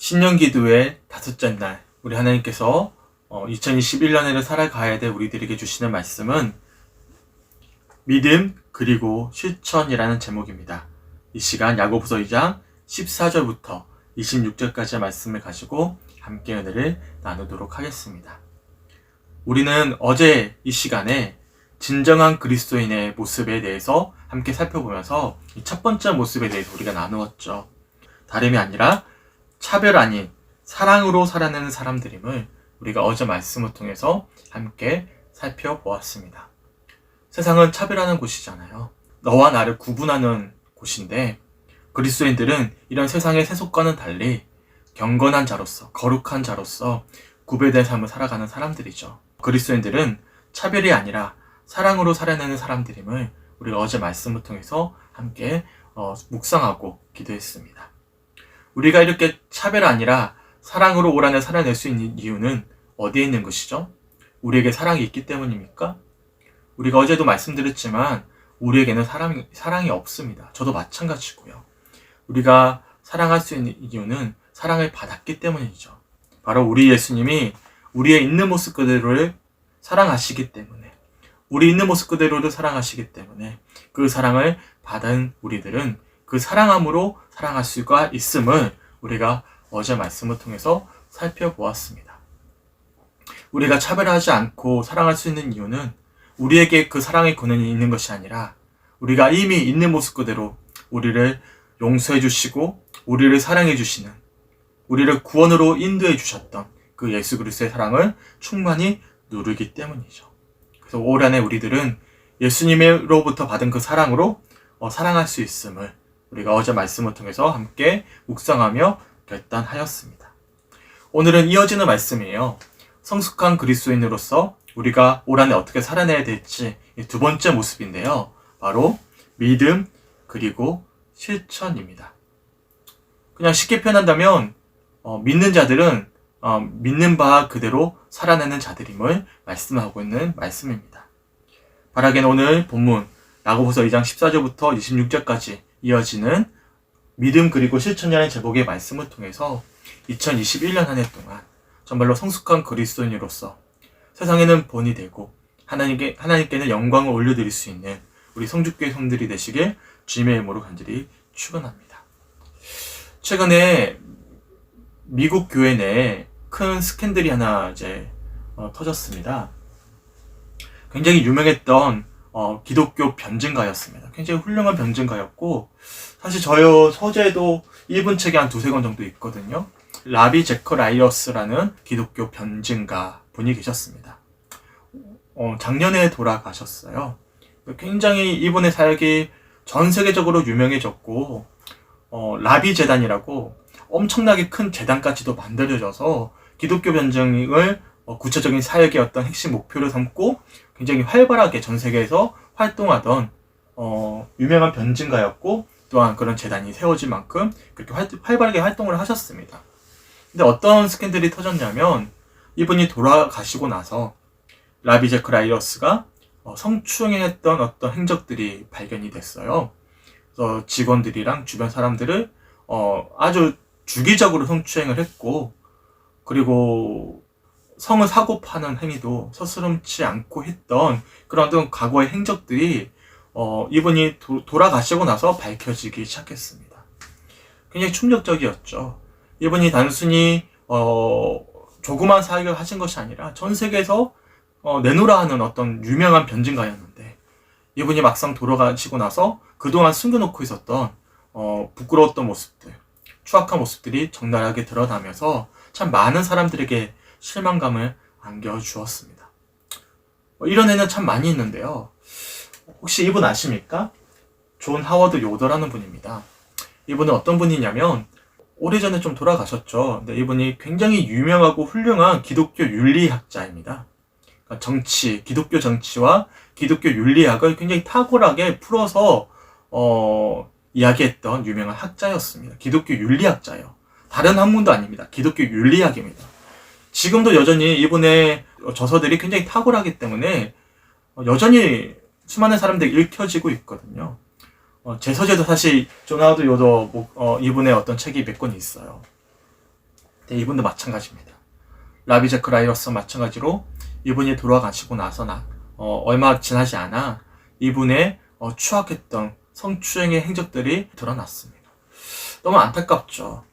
신년기도의 다섯째 날, 우리 하나님께서 2021년에를 살아가야 될 우리들에게 주시는 말씀은 믿음 그리고 실천이라는 제목입니다. 이 시간 야고보서 2장 14절부터 26절까지의 말씀을 가지고 함께 은혜를 나누도록 하겠습니다. 우리는 어제 이 시간에 진정한 그리스도인의 모습에 대해서 함께 살펴보면서 이 첫 번째 모습에 대해서 우리가 나누었죠. 다름이 아니라 차별 아닌 사랑으로 살아내는 사람들임을 우리가 어제 말씀을 통해서 함께 살펴보았습니다. 세상은 차별하는 곳이잖아요. 너와 나를 구분하는 곳인데 그리스도인들은 이런 세상의 세속과는 달리 경건한 자로서, 거룩한 자로서 구별된 삶을 살아가는 사람들이죠. 그리스도인들은 차별이 아니라 사랑으로 살아내는 사람들임을 우리가 어제 말씀을 통해서 함께 묵상하고 기도했습니다. 우리가 이렇게 차별 아니라 사랑으로 올 한해 살아낼 수 있는 이유는 어디에 있는 것이죠? 우리에게 사랑이 있기 때문입니까? 우리가 어제도 말씀드렸지만 우리에게는 사랑이 없습니다. 저도 마찬가지고요. 우리가 사랑할 수 있는 이유는 사랑을 받았기 때문이죠. 바로 우리 예수님이 우리의 있는 모습 그대로를 사랑하시기 때문에, 우리 있는 모습 그대로를 사랑하시기 때문에 그 사랑을 받은 우리들은 그 사랑함으로 사랑할 수가 있음을 우리가 어제 말씀을 통해서 살펴보았습니다. 우리가 차별하지 않고 사랑할 수 있는 이유는 우리에게 그 사랑의 권한이 있는 것이 아니라 우리가 이미 있는 모습 그대로 우리를 용서해 주시고 우리를 사랑해 주시는, 우리를 구원으로 인도해 주셨던 그 예수 그리스도의 사랑을 충만히 누리기 때문이죠. 그래서 올 한해 우리들은 예수님으로부터 받은 그 사랑으로 사랑할 수 있음을 우리가 어제 말씀을 통해서 함께 묵상하며 결단하였습니다. 오늘은 이어지는 말씀이에요. 성숙한 그리스도인으로서 우리가 올 한해 어떻게 살아내야 될지 두 번째 모습인데요. 바로 믿음 그리고 실천입니다. 그냥 쉽게 표현한다면 믿는 자들은 믿는 바 그대로 살아내는 자들임을 말씀하고 있는 말씀입니다. 바라기는 오늘 본문 야고보서 2장 14절부터 26절까지 이어지는 믿음 그리고 실천이라는 제목의 말씀을 통해서 2021년 한 해 동안 정말로 성숙한 그리스도인으로서 세상에는 본이 되고 하나님께는 영광을 올려드릴 수 있는 우리 성주교회 성들이 되시길 주님의 이름으로 간절히 축원합니다. 최근에 미국 교회 내에 큰 스캔들이 하나 터졌습니다. 굉장히 유명했던 기독교 변증가였습니다. 굉장히 훌륭한 변증가였고, 사실 저희 서재에도 일본 책이 한 두세 권 정도 있거든요. 라비 제커라이어스라는 기독교 변증가 분이 계셨습니다. 작년에 돌아가셨어요. 굉장히 이분의 사역이 전 세계적으로 유명해졌고, 라비 재단이라고 엄청나게 큰 재단까지도 만들어져서 기독교 변증을 구체적인 사역의 어떤 핵심 목표를 삼고 굉장히 활발하게 전 세계에서 활동하던 유명한 변증가였고, 또한 그런 재단이 세워질 만큼 그렇게 활발하게 활동을 하셨습니다. 근데 어떤 스캔들이 터졌냐면 이분이 돌아가시고 나서 라비 제크라이어스가 성추행했던 어떤 행적들이 발견이 됐어요. 그래서 직원들이랑 주변 사람들을 아주 주기적으로 성추행을 했고, 그리고 성을 사고 파는 행위도 서스럼치 않고 했던 그런 어떤 과거의 행적들이 이분이 돌아가시고 나서 밝혀지기 시작했습니다. 굉장히 충격적이었죠. 이분이 단순히 조그만 사역을 하신 것이 아니라 전 세계에서 내노라 하는 어떤 유명한 변증가였는데, 이분이 막상 돌아가시고 나서 그동안 숨겨놓고 있었던 부끄러웠던 모습들, 추악한 모습들이 적나라하게 드러나면서 참 많은 사람들에게 실망감을 안겨주었습니다. 이런 애는 참 많이 있는데요. 혹시 이분 아십니까? 존 하워드 요더라는 분입니다. 이분은 어떤 분이냐면 오래전에 좀 돌아가셨죠. 근데 이분이 굉장히 유명하고 훌륭한 기독교 윤리학자입니다. 그러니까 기독교 정치와 기독교 윤리학을 굉장히 탁월하게 풀어서 이야기했던 유명한 학자였습니다. 기독교 윤리학자예요. 다른 학문도 아닙니다. 기독교 윤리학입니다. 지금도 여전히 이분의 저서들이 굉장히 탁월하기 때문에 여전히 수많은 사람들이 읽혀지고 있거든요. 제 서재도 사실 존 하워드 요더 이분의 어떤 책이 몇 권 있어요. 네, 이분도 마찬가지입니다. 라비 제크라이어스 마찬가지로 이분이 돌아가시고 나서 얼마 지나지 않아 이분의 추악했던 성추행의 행적들이 드러났습니다. 너무 안타깝죠.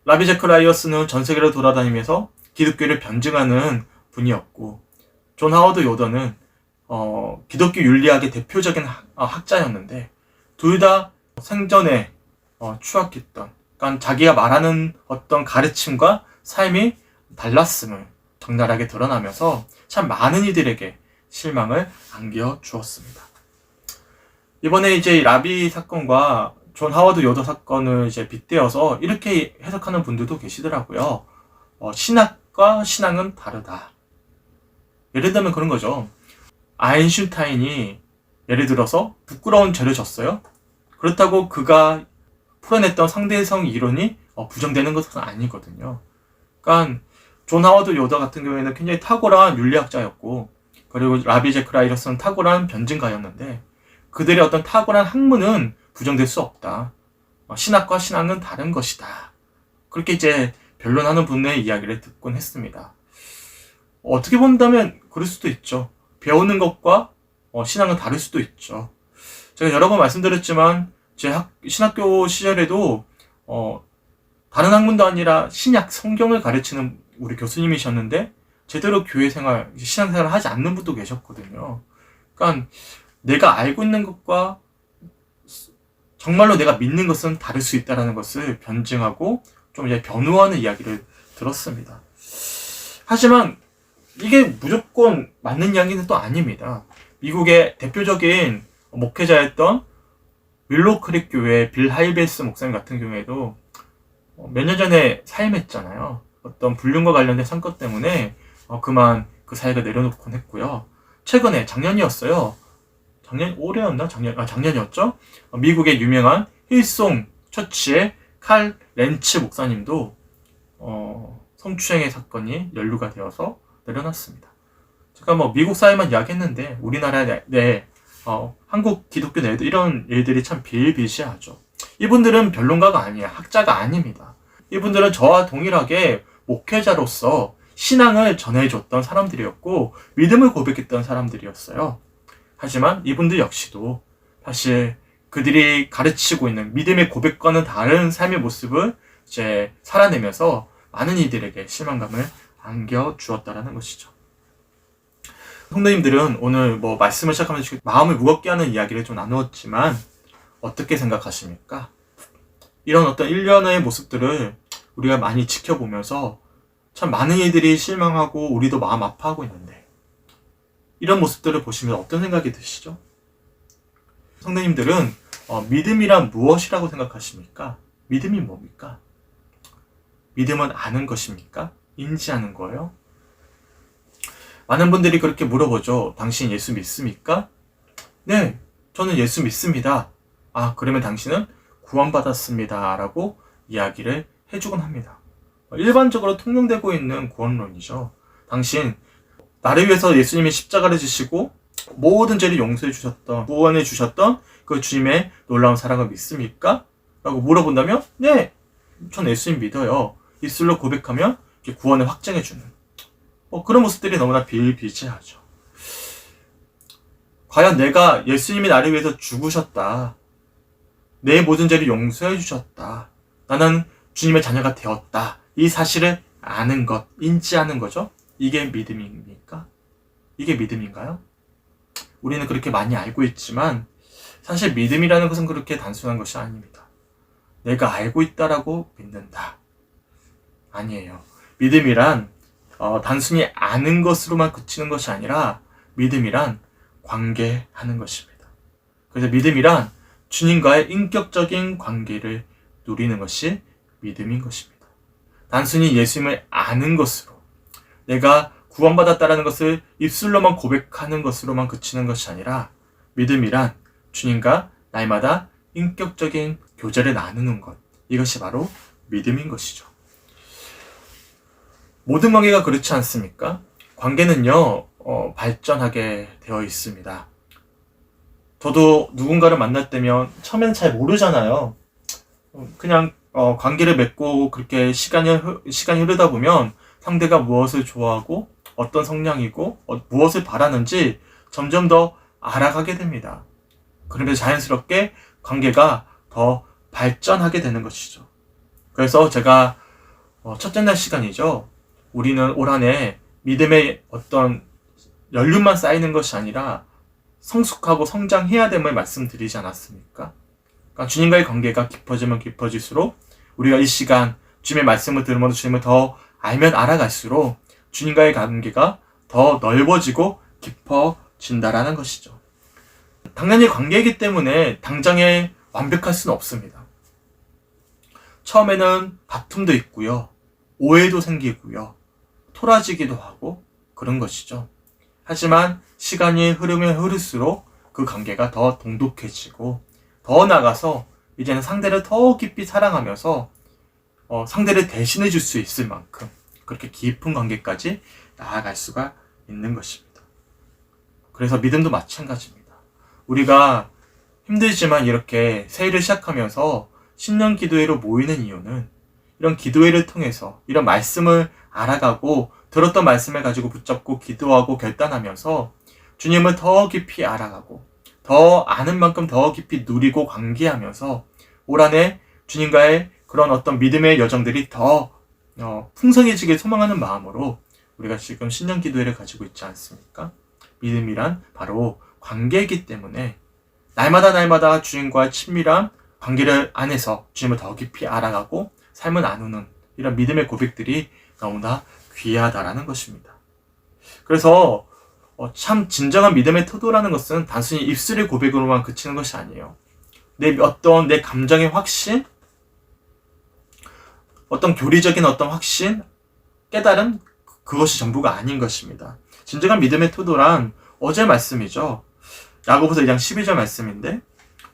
라비 제크라이어스는 전 세계를 돌아다니면서 기독교를 변증하는 분이었고, 존 하워드 요더는 기독교 윤리학의 대표적인 학자였는데, 둘 다 생전에 추악했던, 그러니까 자기가 말하는 어떤 가르침과 삶이 달랐음을 적나라하게 드러나면서 참 많은 이들에게 실망을 안겨주었습니다. 이번에 이제 라비 사건과 존 하워드 요더 사건을 이제 빗대어서 이렇게 해석하는 분들도 계시더라고요. 신학과 신앙은 다르다. 예를 들면 그런 거죠. 아인슈타인이 예를 들어서 부끄러운 죄를 졌어요. 그렇다고 그가 풀어냈던 상대성 이론이 부정되는 것은 아니거든요. 그러니까 존 하워드 요더 같은 경우에는 굉장히 탁월한 윤리학자였고, 그리고 라비 제크라이어스는 탁월한 변증가였는데, 그들의 어떤 탁월한 학문은 부정될 수 없다. 신학과 신앙은 다른 것이다. 그렇게 이제 변론하는 분의 이야기를 듣곤 했습니다. 어떻게 본다면 그럴 수도 있죠. 배우는 것과 신앙은 다를 수도 있죠. 제가 여러 번 말씀드렸지만 제 신학교 시절에도 다른 학문도 아니라 신약, 성경을 가르치는 우리 교수님이셨는데 제대로 교회 생활, 신앙생활을 하지 않는 분도 계셨거든요. 그러니까 내가 알고 있는 것과 정말로 내가 믿는 것은 다를 수 있다는 것을 변증하고 좀 이제 변호하는 이야기를 들었습니다. 하지만 이게 무조건 맞는 이야기는 또 아닙니다. 미국의 대표적인 목회자였던 윌로우 크릭 교회 빌 하이베스 목사님 같은 경우에도 몇 년 전에 사임했잖아요. 어떤 불륜과 관련된 사건 때문에 그만 그 사회가 내려놓곤 했고요. 최근에 작년이었어요. 작년이었죠? 미국의 유명한 힐송 처치의 칼 렌츠 목사님도 성추행의 사건이 연루가 되어서 내려놨습니다. 제가 미국 사회만 이야기했는데 우리나라 내 한국 기독교 내에도 이런 일들이 참 비일비재하죠. 이분들은 변론가가 아니야. 학자가 아닙니다. 이분들은 저와 동일하게 목회자로서 신앙을 전해줬던 사람들이었고 믿음을 고백했던 사람들이었어요. 하지만 이분들 역시도 사실 그들이 가르치고 있는 믿음의 고백과는 다른 삶의 모습을 이제 살아내면서 많은 이들에게 실망감을 안겨주었다라는 것이죠. 성도님들은 오늘 말씀을 시작하면서 마음을 무겁게 하는 이야기를 좀 나누었지만 어떻게 생각하십니까? 이런 어떤 일련의 모습들을 우리가 많이 지켜보면서 참 많은 이들이 실망하고 우리도 마음 아파하고 있는데 이런 모습들을 보시면 어떤 생각이 드시죠? 성도님들은 믿음이란 무엇이라고 생각하십니까? 믿음이 뭡니까? 믿음은 아는 것입니까? 인지하는 거예요? 많은 분들이 그렇게 물어보죠. 당신 예수 믿습니까? 네, 저는 예수 믿습니다. 그러면 당신은 구원받았습니다. 라고 이야기를 해주곤 합니다. 일반적으로 통용되고 있는 구원론이죠. 당신, 나를 위해서 예수님이 십자가를 지시고 모든 죄를 용서해 주셨던, 구원해 주셨던 그 주님의 놀라운 사랑을 믿습니까? 라고 물어본다면 네, 전 예수님 믿어요. 입술로 고백하면 구원을 확증해 주는 그런 모습들이 너무나 비일비재하죠. 과연 내가 예수님이 나를 위해서 죽으셨다. 내 모든 죄를 용서해 주셨다. 나는 주님의 자녀가 되었다. 이 사실을 아는 것, 인지하는 거죠. 이게 믿음입니까? 이게 믿음인가요? 우리는 그렇게 많이 알고 있지만 사실 믿음이라는 것은 그렇게 단순한 것이 아닙니다. 내가 알고 있다라고 믿는다. 아니에요. 믿음이란 단순히 아는 것으로만 그치는 것이 아니라 믿음이란 관계하는 것입니다. 그래서 믿음이란 주님과의 인격적인 관계를 누리는 것이 믿음인 것입니다. 단순히 예수님을 아는 것으로 내가 구원받았다라는 것을 입술로만 고백하는 것으로만 그치는 것이 아니라 믿음이란 주님과 날마다 인격적인 교제를 나누는 것, 이것이 바로 믿음인 것이죠. 모든 관계가 그렇지 않습니까? 관계는요 발전하게 되어 있습니다. 저도 누군가를 만날 때면 처음에는 잘 모르잖아요. 그냥 관계를 맺고 그렇게 시간이 흐르다 보면 상대가 무엇을 좋아하고 어떤 성향이고 무엇을 바라는지 점점 더 알아가게 됩니다. 그러면서 자연스럽게 관계가 더 발전하게 되는 것이죠. 그래서 제가 첫째 날 시간이죠. 우리는 올 한 해 믿음의 어떤 연륜만 쌓이는 것이 아니라 성숙하고 성장해야 됨을 말씀드리지 않았습니까? 그러니까 주님과의 관계가 깊어지면 깊어질수록 우리가 이 시간 주님의 말씀을 들으면서 주님을 더 알면 알아갈수록 주님과의 관계가 더 넓어지고 깊어진다라는 것이죠. 당연히 관계이기 때문에 당장에 완벽할 수는 없습니다. 처음에는 다툼도 있고요. 오해도 생기고요. 토라지기도 하고 그런 것이죠. 하지만 시간이 흐르면 흐를수록 그 관계가 더 돈독해지고 더 나아가서 이제는 상대를 더 깊이 사랑하면서 상대를 대신해 줄 수 있을 만큼 그렇게 깊은 관계까지 나아갈 수가 있는 것입니다. 그래서 믿음도 마찬가지입니다. 우리가 힘들지만 이렇게 새해를 시작하면서 신년 기도회로 모이는 이유는 이런 기도회를 통해서 이런 말씀을 알아가고 들었던 말씀을 가지고 붙잡고 기도하고 결단하면서 주님을 더 깊이 알아가고 더 아는 만큼 더 깊이 누리고 관계하면서 올 한 해 주님과의 그런 어떤 믿음의 여정들이 더 풍성해지길 소망하는 마음으로 우리가 지금 신년 기도회를 가지고 있지 않습니까? 믿음이란 바로 관계이기 때문에 날마다 주님과의 친밀한 관계를 안에서 주님을 더 깊이 알아가고 삶을 나누는 이런 믿음의 고백들이 너무나 귀하다라는 것입니다. 그래서 참 진정한 믿음의 태도라는 것은 단순히 입술의 고백으로만 그치는 것이 아니에요. 내 감정의 확신, 어떤 교리적인 어떤 확신, 깨달음, 그것이 전부가 아닌 것입니다. 진정한 믿음의 태도란 어제 말씀이죠. 야고보서 2장 12절 말씀인데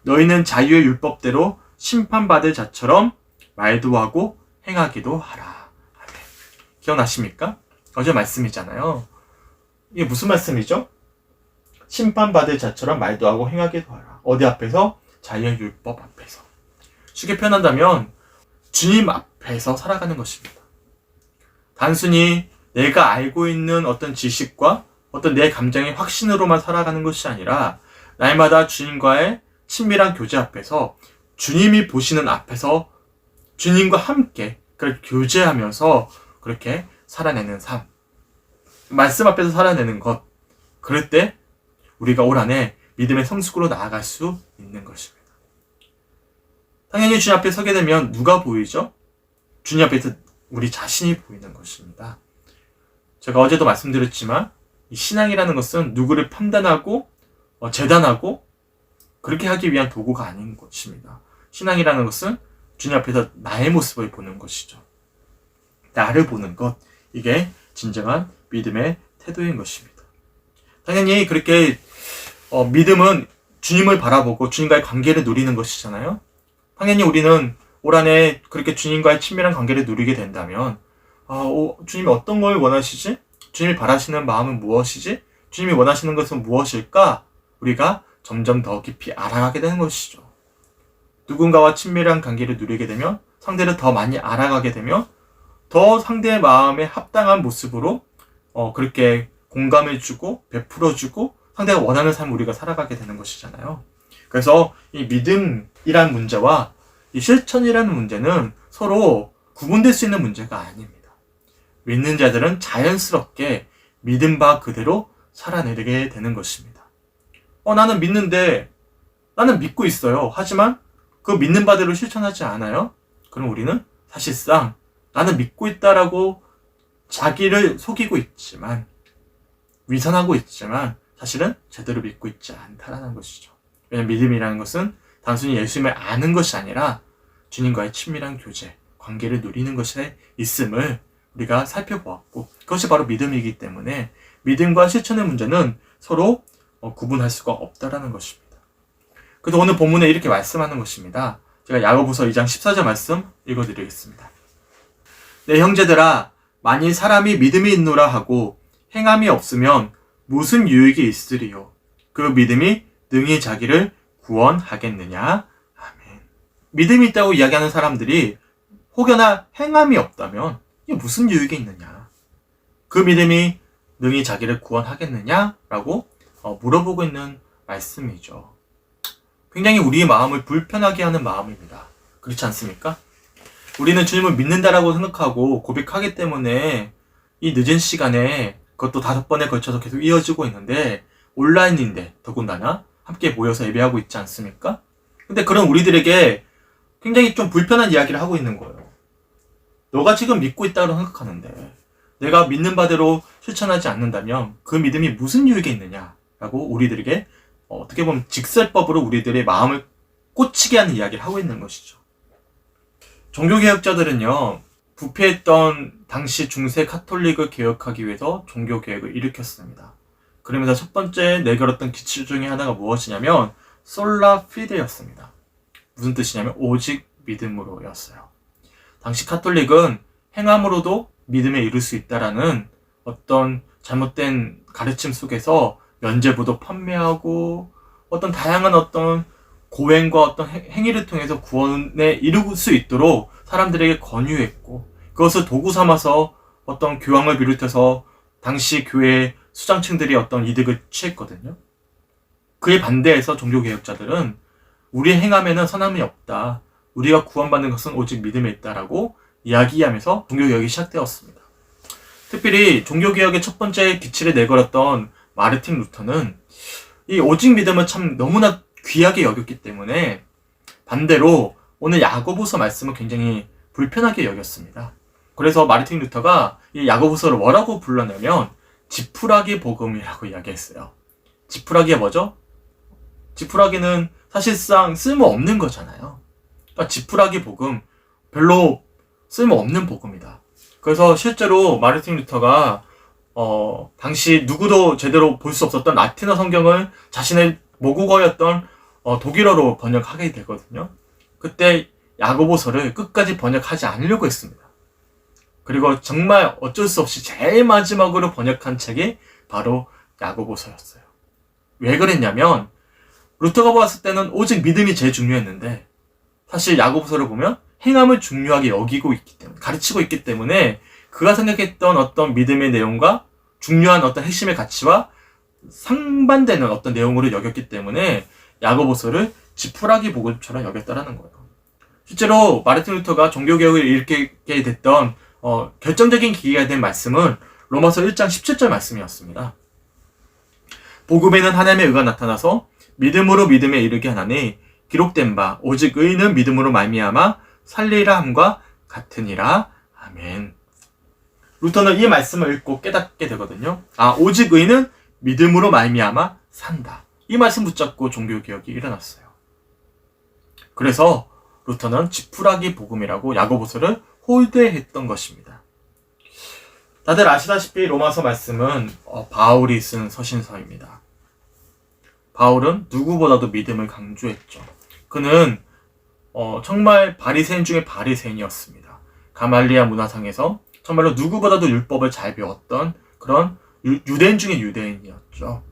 너희는 자유의 율법대로 심판받을 자처럼 말도 하고 행하기도 하라. 아멘. 기억나십니까? 어제 말씀이잖아요. 이게 무슨 말씀이죠? 심판받을 자처럼 말도 하고 행하기도 하라. 어디 앞에서? 자유의 율법 앞에서. 쉽게 표현한다면 주님 앞에서 살아가는 것입니다. 단순히 내가 알고 있는 어떤 지식과 어떤 내 감정의 확신으로만 살아가는 것이 아니라 날마다 주님과의 친밀한 교제 앞에서 주님이 보시는 앞에서 주님과 함께 그렇게 교제하면서 그렇게 살아내는 삶. 말씀 앞에서 살아내는 것. 그럴 때 우리가 올 한 해 믿음의 성숙으로 나아갈 수 있는 것입니다. 당연히 주님 앞에 서게 되면 누가 보이죠? 주님 앞에서 우리 자신이 보이는 것입니다. 제가 어제도 말씀드렸지만 이 신앙이라는 것은 누구를 판단하고 재단하고 그렇게 하기 위한 도구가 아닌 것입니다. 신앙이라는 것은 주님 앞에서 나의 모습을 보는 것이죠. 나를 보는 것, 이게 진정한 믿음의 태도인 것입니다. 당연히 그렇게 믿음은 주님을 바라보고 주님과의 관계를 누리는 것이잖아요. 당연히 우리는 올 한 해 그렇게 주님과의 친밀한 관계를 누리게 된다면 주님이 어떤 걸 원하시지? 주님이 바라시는 마음은 무엇이지? 주님이 원하시는 것은 무엇일까? 우리가 점점 더 깊이 알아가게 되는 것이죠. 누군가와 친밀한 관계를 누리게 되면 상대를 더 많이 알아가게 되면 더 상대의 마음에 합당한 모습으로 그렇게 공감해주고 베풀어주고 상대가 원하는 삶을 우리가 살아가게 되는 것이잖아요. 그래서 이 믿음이란 문제와 이 실천이라는 문제는 서로 구분될 수 있는 문제가 아닙니다. 믿는 자들은 자연스럽게 믿은 바 그대로 살아내게 되는 것입니다. 나는 믿는데 나는 믿고 있어요. 하지만 그 믿는 바대로 실천하지 않아요? 그럼 우리는 사실상 나는 믿고 있다라고 자기를 속이고 있지만 위선하고 있지만 사실은 제대로 믿고 있지 않다라는 것이죠. 왜냐하면 믿음이라는 것은 단순히 예수님을 아는 것이 아니라 주님과의 친밀한 교제, 관계를 누리는 것에 있음을 우리가 살펴보았고 그것이 바로 믿음이기 때문에 믿음과 실천의 문제는 서로 구분할 수가 없다라는 것입니다. 그래서 오늘 본문에 이렇게 말씀하는 것입니다. 제가 야고보서 2장 14절 말씀 읽어드리겠습니다. 내 형제들아 만일 사람이 믿음이 있노라 하고 행함이 없으면 무슨 유익이 있으리요? 그 믿음이 능히 자기를 구원하겠느냐? 아멘. 믿음이 있다고 이야기하는 사람들이 혹여나 행함이 없다면 이게 무슨 유익이 있느냐? 그 믿음이 능히 자기를 구원하겠느냐라고 물어보고 있는 말씀이죠. 굉장히 우리의 마음을 불편하게 하는 마음입니다. 그렇지 않습니까? 우리는 주님을 믿는다라고 생각하고 고백하기 때문에 이 늦은 시간에 그것도 5번에 걸쳐서 계속 이어지고 있는데 온라인인데 더군다나 함께 모여서 예배하고 있지 않습니까? 근데 그런 우리들에게 굉장히 좀 불편한 이야기를 하고 있는 거예요. 너가 지금 믿고 있다고 생각하는데 내가 믿는 바대로 실천하지 않는다면 그 믿음이 무슨 유익이 있느냐라고 우리들에게 어떻게 보면 직설법으로 우리들의 마음을 꽂히게 하는 이야기를 하고 있는 것이죠. 종교개혁자들은요, 부패했던 당시 중세 카톨릭을 개혁하기 위해서 종교개혁을 일으켰습니다. 그러면서 첫 번째 내걸었던 기출 중에 하나가 무엇이냐면 솔라 피데였습니다. 무슨 뜻이냐면 오직 믿음으로였어요. 당시 카톨릭은 행함으로도 믿음에 이룰 수 있다라는 어떤 잘못된 가르침 속에서 면죄부도 판매하고 어떤 다양한 어떤 고행과 어떤 행위를 통해서 구원에 이룰 수 있도록 사람들에게 권유했고 그것을 도구 삼아서 어떤 교황을 비롯해서 당시 교회의 수장층들이 어떤 이득을 취했거든요. 그에 반대해서 종교개혁자들은 우리의 행함에는 선함이 없다. 우리가 구원받는 것은 오직 믿음에 있다라고 이야기하면서 종교개혁이 시작되었습니다. 특별히 종교개혁의 첫 번째 기치를 내걸었던 마르틴 루터는 이 오직 믿음을 참 너무나 귀하게 여겼기 때문에 반대로 오늘 야고보서 말씀을 굉장히 불편하게 여겼습니다. 그래서 마르틴 루터가 이 야고보서를 뭐라고 불러내면 지푸라기 복음이라고 이야기했어요. 지푸라기가 뭐죠? 지푸라기는 사실상 쓸모없는 거잖아요. 그러니까 지푸라기 복음, 별로 쓸모없는 복음이다. 그래서 실제로 마르틴 루터가 당시 누구도 제대로 볼 수 없었던 라틴어 성경을 자신의 모국어였던 독일어로 번역하게 되거든요. 그때 야고보서를 끝까지 번역하지 않으려고 했습니다. 그리고 정말 어쩔 수 없이 제일 마지막으로 번역한 책이 바로 야고보서였어요. 왜 그랬냐면 루터가 봤을 때는 오직 믿음이 제일 중요했는데 사실 야고보서를 보면 행함을 중요하게 여기고 있기 때문에 가르치고 있기 때문에 그가 생각했던 어떤 믿음의 내용과 중요한 어떤 핵심의 가치와 상반되는 어떤 내용으로 여겼기 때문에 야고보서를 지푸라기 복음처럼 여겼다라는 거예요. 실제로 마르틴 루터가 종교개혁을 일으키게 됐던 결정적인 계기가 된 말씀은 로마서 1장 17절 말씀이었습니다. 복음에는 하나님의 의가 나타나서 믿음으로 믿음에 이르게 하나니 기록된 바 오직 의인은 믿음으로 말미암아 살리라 함과 같으니라. 아멘. 루터는 이 말씀을 읽고 깨닫게 되거든요. 오직 의인은 믿음으로 말미암아 산다. 이 말씀 붙잡고 종교개혁이 일어났어요. 그래서 루터는 지푸라기 복음이라고 야고보서를 홀대했던 것입니다. 다들 아시다시피 로마서 말씀은 바울이 쓴 서신서입니다. 바울은 누구보다도 믿음을 강조했죠. 그는 정말 바리새인 중에 바리새인이었습니다. 가말리아 문화상에서 정말로 누구보다도 율법을 잘 배웠던 그런 유대인 중에 유대인이었죠.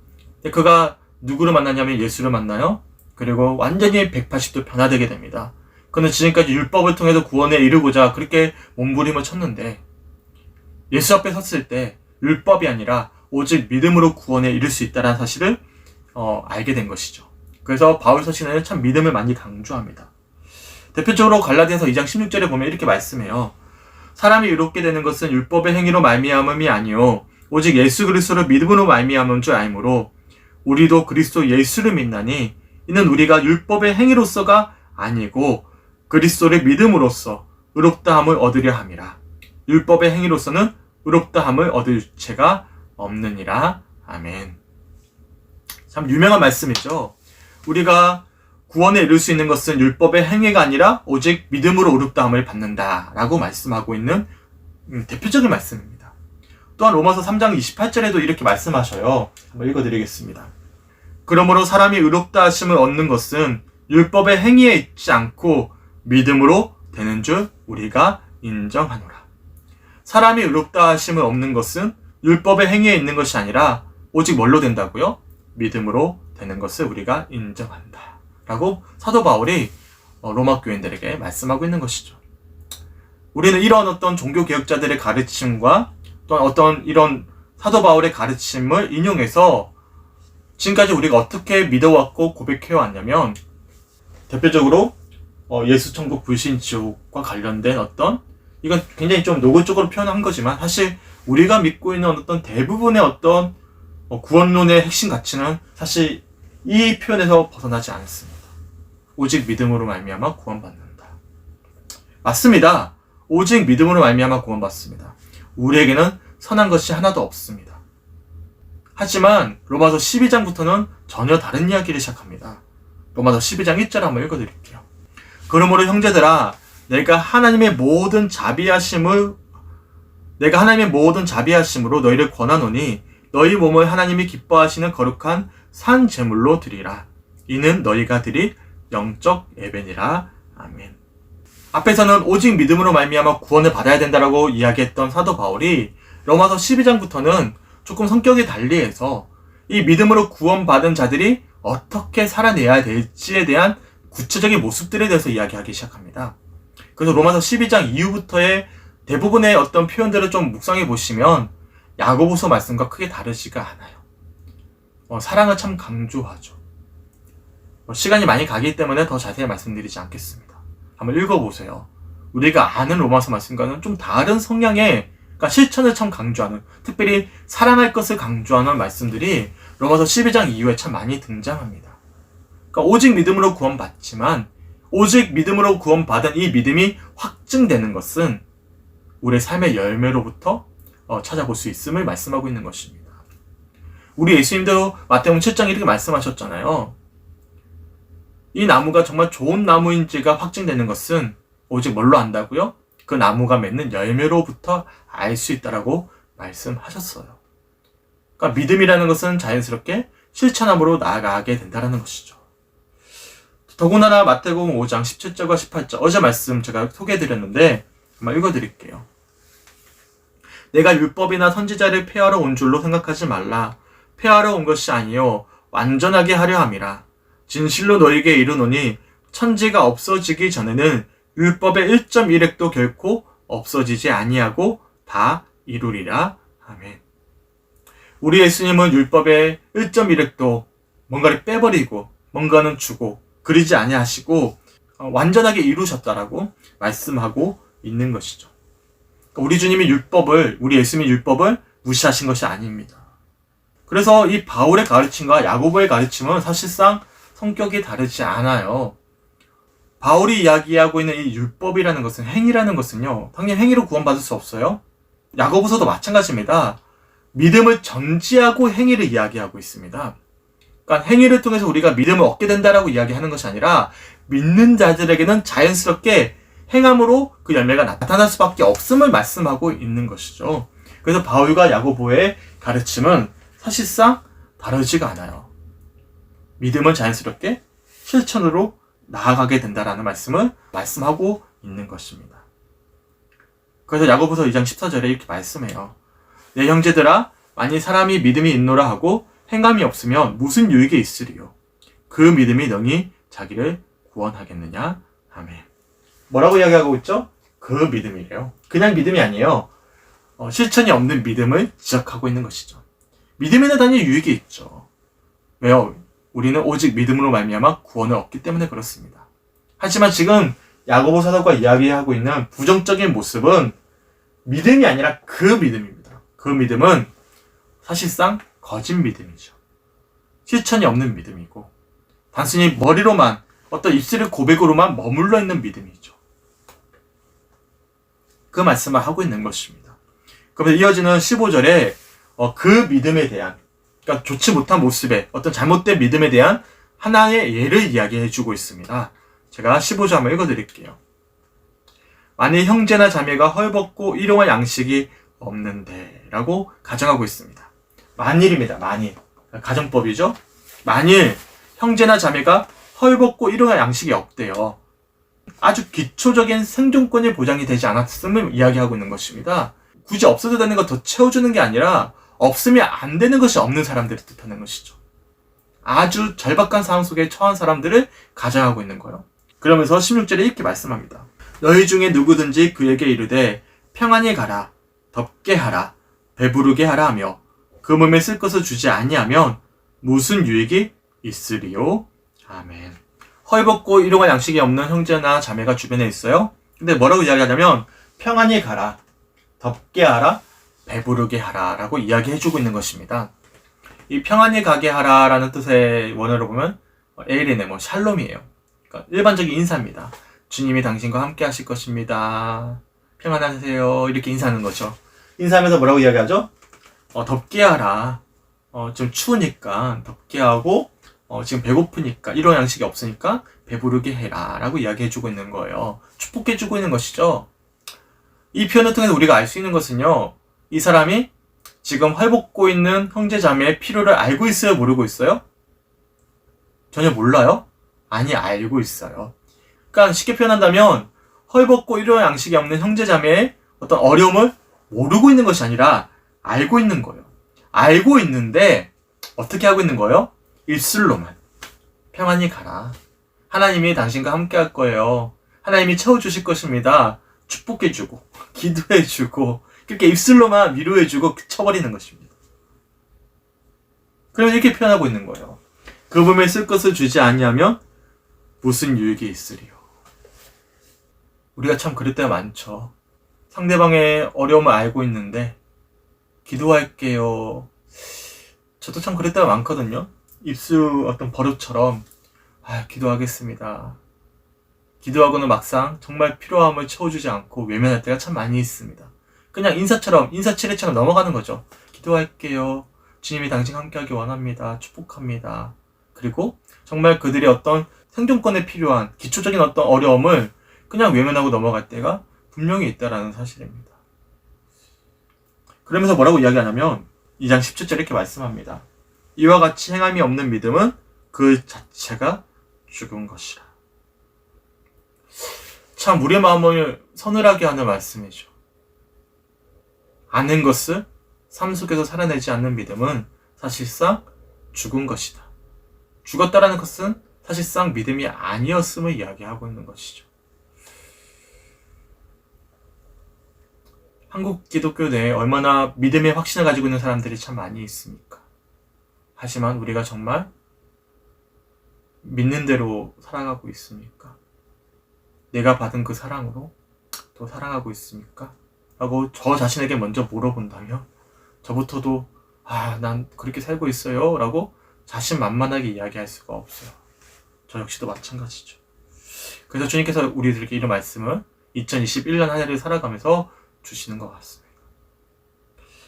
그가 누구를 만나냐면 예수를 만나요. 그리고 완전히 180도 변화되게 됩니다. 그는 지금까지 율법을 통해서 구원에 이르고자 그렇게 몸부림을 쳤는데 예수 앞에 섰을 때 율법이 아니라 오직 믿음으로 구원에 이를 수 있다는 사실을 알게 된 것이죠. 그래서 바울 서신에는 참 믿음을 많이 강조합니다. 대표적으로 갈라디아서 2장 16절에 보면 이렇게 말씀해요. 사람이 의롭게 되는 것은 율법의 행위로 말미암음이 아니요 오직 예수 그리스도를 믿음으로 말미암은 줄 알므로 우리도 그리스도 예수를 믿나니 이는 우리가 율법의 행위로서가 아니고 그리스도를 믿음으로써 의롭다함을 얻으려 함이라. 율법의 행위로서는 의롭다함을 얻을 죄가 없느니라. 아멘. 참 유명한 말씀이죠. 우리가 구원에 이룰 수 있는 것은 율법의 행위가 아니라 오직 믿음으로 의롭다함을 받는다라고 말씀하고 있는 대표적인 말씀입니다. 또한 로마서 3장 28절에도 이렇게 말씀하셔요. 한번 읽어드리겠습니다. 그러므로 사람이 의롭다 하심을 얻는 것은 율법의 행위에 있지 않고 믿음으로 되는 줄 우리가 인정하노라. 사람이 의롭다 하심을 얻는 것은 율법의 행위에 있는 것이 아니라 오직 뭘로 된다고요? 믿음으로 되는 것을 우리가 인정한다. 라고 사도 바울이 로마 교인들에게 말씀하고 있는 것이죠. 우리는 이런 어떤 종교개혁자들의 가르침과 또한 어떤 이런 사도 바울의 가르침을 인용해서 지금까지 우리가 어떻게 믿어왔고 고백해왔냐면, 대표적으로 예수 천국 불신 지옥과 관련된 어떤, 이건 굉장히 좀 노골적으로 표현한 거지만 사실 우리가 믿고 있는 어떤 대부분의 어떤 구원론의 핵심 가치는 사실 이 표현에서 벗어나지 않습니다. 오직 믿음으로 말미암아 구원받는다. 맞습니다. 오직 믿음으로 말미암아 구원받습니다. 우리에게는 선한 것이 하나도 없습니다. 하지만 로마서 12장부터는 전혀 다른 이야기를 시작합니다. 로마서 12장 1절 한번 읽어드릴게요. 그러므로 형제들아, 내가 하나님의 모든 자비하심으로 너희를 권하노니 너희 몸을 하나님이 기뻐하시는 거룩한 산 제물로 드리라. 이는 너희가 드릴 영적 예배니라. 아멘. 앞에서는 오직 믿음으로 말미암아 구원을 받아야 된다라고 이야기했던 사도 바울이 로마서 12장부터는 조금 성격이 달리해서 이 믿음으로 구원받은 자들이 어떻게 살아내야 될지에 대한 구체적인 모습들에 대해서 이야기하기 시작합니다. 그래서 로마서 12장 이후부터의 대부분의 어떤 표현들을 좀 묵상해 보시면 야고보서 말씀과 크게 다르지가 않아요. 사랑을 참 강조하죠. 시간이 많이 가기 때문에 더 자세히 말씀드리지 않겠습니다. 한번 읽어보세요. 우리가 아는 로마서 말씀과는 좀 다른 성향의, 그러니까 실천을 참 강조하는, 특별히 사랑할 것을 강조하는 말씀들이 로마서 12장 이후에 참 많이 등장합니다. 그러니까 오직 믿음으로 구원받지만 오직 믿음으로 구원받은 이 믿음이 확증되는 것은 우리의 삶의 열매로부터 찾아볼 수 있음을 말씀하고 있는 것입니다. 우리 예수님도 마태복음 7장 이렇게 말씀하셨잖아요. 이 나무가 정말 좋은 나무인지가 확증되는 것은 오직 뭘로 안다고요? 그 나무가 맺는 열매로부터 알 수 있다라고 말씀하셨어요. 그러니까 믿음이라는 것은 자연스럽게 실천함으로 나아가게 된다는 것이죠. 더군다나 마태복음 5장 17절과 18절, 어제 말씀 제가 소개해드렸는데 한번 읽어드릴게요. 내가 율법이나 선지자를 폐하러 온 줄로 생각하지 말라. 폐하러 온 것이 아니요 완전하게 하려 함이라. 진실로 너희에게 이르노니 천지가 없어지기 전에는 율법의 1.1획도 결코 없어지지 아니하고 다 이루리라. 아멘. 우리 예수님은 율법의 1.1획도 뭔가를 빼버리고 뭔가는 주고 그리지 아니하시고 완전하게 이루셨다라고 말씀하고 있는 것이죠. 우리 주님이 우리 예수님이 율법을 무시하신 것이 아닙니다. 그래서 이 바울의 가르침과 야고보의 가르침은 사실상 성격이 다르지 않아요. 바울이 이야기하고 있는 이 율법이라는 것은, 행위라는 것은요, 당연히 행위로 구원받을 수 없어요. 야고보서도 마찬가지입니다. 믿음을 전제하고 행위를 이야기하고 있습니다. 그러니까 행위를 통해서 우리가 믿음을 얻게 된다라고 이야기하는 것이 아니라 믿는 자들에게는 자연스럽게 행함으로 그 열매가 나타날 수밖에 없음을 말씀하고 있는 것이죠. 그래서 바울과 야고보의 가르침은 사실상 다르지가 않아요. 믿음은 자연스럽게 실천으로 나아가게 된다라는 말씀을 말씀하고 있는 것입니다. 그래서 야고보서 2장 14절에 이렇게 말씀해요. 내 형제들아, 만일 사람이 믿음이 있노라 하고 행함이 없으면 무슨 유익이 있으리요? 그 믿음이 능히 자기를 구원하겠느냐? 아멘. 뭐라고 이야기하고 있죠? 그 믿음이래요. 그냥 믿음이 아니에요. 실천이 없는 믿음을 지적하고 있는 것이죠. 믿음에는 당연히 유익이 있죠. 왜요? 우리는 오직 믿음으로 말미암아 구원을 얻기 때문에 그렇습니다. 하지만 지금 야고보 사도가 이야기하고 있는 부정적인 모습은 믿음이 아니라 그 믿음입니다. 그 믿음은 사실상 거짓 믿음이죠. 실천이 없는 믿음이고 단순히 머리로만, 어떤 입술의 고백으로만 머물러 있는 믿음이죠. 그 말씀을 하고 있는 것입니다. 그러면 이어지는 15절에 그 믿음에 대한, 그러니까 좋지 못한 모습의 어떤 잘못된 믿음에 대한 하나의 예를 이야기해 주고 있습니다. 제가 15절 한번 읽어드릴게요. 만일 형제나 자매가 헐벗고 일용할 양식이 없는데 라고 가정하고 있습니다. 만일입니다. 만일. 가정법이죠. 만일 형제나 자매가 헐벗고 일용할 양식이 없대요. 아주 기초적인 생존권이 보장이 되지 않았음을 이야기하고 있는 것입니다. 굳이 없어도 되는 거 더 채워주는 게 아니라 없으면 안 되는 것이 없는 사람들을 뜻하는 것이죠. 아주 절박한 상황 속에 처한 사람들을 가정하고 있는 거예요. 그러면서 16절에 이렇게 말씀합니다. 너희 중에 누구든지 그에게 이르되 평안히 가라, 덥게 하라, 배부르게 하라 하며 그 몸에 쓸 것을 주지 아니하면 무슨 유익이 있으리요? 아멘. 헐벗고 일용할 양식이 없는 형제나 자매가 주변에 있어요. 근데 뭐라고 이야기하냐면 평안히 가라, 덥게 하라, 배부르게 하라 라고 이야기해주고 있는 것입니다. 이 평안히 가게 하라 라는 뜻의 원어로 보면 에이레네, 샬롬이에요. 그러니까 일반적인 인사입니다. 주님이 당신과 함께 하실 것입니다. 평안하세요. 이렇게 인사하는 거죠. 인사하면서 뭐라고 이야기하죠? 덥게 하라. 좀 추우니까 덥게 하고, 지금 배고프니까, 일용 양식이 없으니까 배부르게 해라. 라고 이야기해주고 있는 거예요. 축복해주고 있는 것이죠. 이 표현을 통해서 우리가 알 수 있는 것은요, 이 사람이 지금 헐벗고 있는 형제 자매의 필요를 알고 있어요? 모르고 있어요? 전혀 몰라요? 아니, 알고 있어요. 그러니까 쉽게 표현한다면 헐벗고 일용 양식이 없는 형제 자매의 어떤 어려움을 모르고 있는 것이 아니라 알고 있는 거예요. 알고 있는데 어떻게 하고 있는 거예요? 입술로만 평안히 가라. 하나님이 당신과 함께 할 거예요. 하나님이 채워주실 것입니다. 축복해주고 기도해주고 그렇게 입술로만 위로해주고 쳐버리는 것입니다. 그러면 이렇게 표현하고 있는 거예요. 그 몸에 쓸 것을 주지 아니하면 무슨 유익이 있으리요. 우리가 참 그럴 때가 많죠. 상대방의 어려움을 알고 있는데 기도할게요. 저도 참 그럴 때가 많거든요. 입술 어떤 버릇처럼 기도하겠습니다. 기도하고는 막상 정말 필요함을 채워주지 않고 외면할 때가 참 많이 있습니다. 그냥 인사치레처럼 넘어가는 거죠. 기도할게요. 주님이 당신 함께하기 원합니다. 축복합니다. 그리고 정말 그들의 어떤 생존권에 필요한 기초적인 어떤 어려움을 그냥 외면하고 넘어갈 때가 분명히 있다라는 사실입니다. 그러면서 뭐라고 이야기하냐면 2장 17절에 이렇게 말씀합니다. 이와 같이 행함이 없는 믿음은 그 자체가 죽은 것이라. 참 우리의 마음을 서늘하게 하는 말씀이죠. 아는 것을 삶 속에서 살아내지 않는 믿음은 사실상 죽은 것이다. 죽었다라는 것은 사실상 믿음이 아니었음을 이야기하고 있는 것이죠. 한국 기독교 내에 얼마나 믿음의 확신을 가지고 있는 사람들이 참 많이 있습니까? 하지만 우리가 정말 믿는 대로 살아가고 있습니까? 내가 받은 그 사랑으로 또 사랑하고 있습니까? 라고 저 자신에게 먼저 물어본다면 저부터도 난 그렇게 살고 있어요 라고 자신만만하게 이야기할 수가 없어요. 저 역시도 마찬가지죠. 그래서 주님께서 우리들에게 이런 말씀을 2021년 한 해를 살아가면서 주시는 것 같습니다.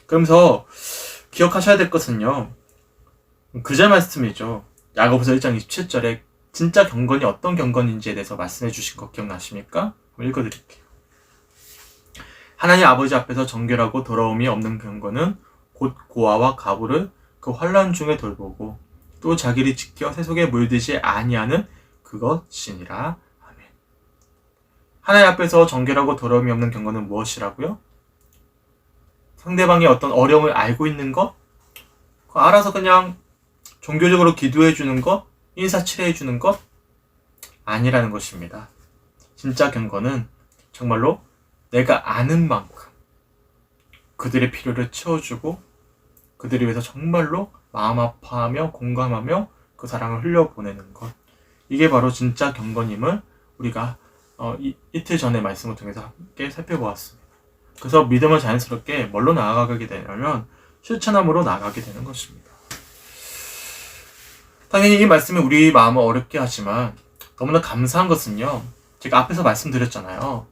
그러면서 기억하셔야 될 것은요, 그절 말씀이죠. 야고보서 1장 27절에 진짜 경건이 어떤 경건인지에 대해서 말씀해 주신 거 기억나십니까? 한번 읽어드릴게요. 하나님 아버지 앞에서 정결하고 더러움이 없는 경건은 곧 고아와 가부를 그 환난 중에 돌보고 또 자기를 지켜 세속에 물들지 아니하는 그것이니라. 아멘. 하나님 앞에서 정결하고 더러움이 없는 경건은 무엇이라고요? 상대방의 어떤 어려움을 알고 있는 것? 알아서 그냥 종교적으로 기도해 주는 것? 인사치레해 주는 것? 아니라는 것입니다. 진짜 경건은 정말로 내가 아는 만큼 그들의 필요를 채워주고 그들을 위해서 정말로 마음 아파하며 공감하며 그 사랑을 흘려보내는 것. 이게 바로 진짜 경건임을 우리가 이틀 전의 말씀을 통해서 함께 살펴보았습니다. 그래서 믿음을 자연스럽게 뭘로 나아가게 되냐면 실천함으로 나아가게 되는 것입니다. 당연히 이 말씀이 우리 마음을 어렵게 하지만 너무나 감사한 것은요. 제가 앞에서 말씀드렸잖아요.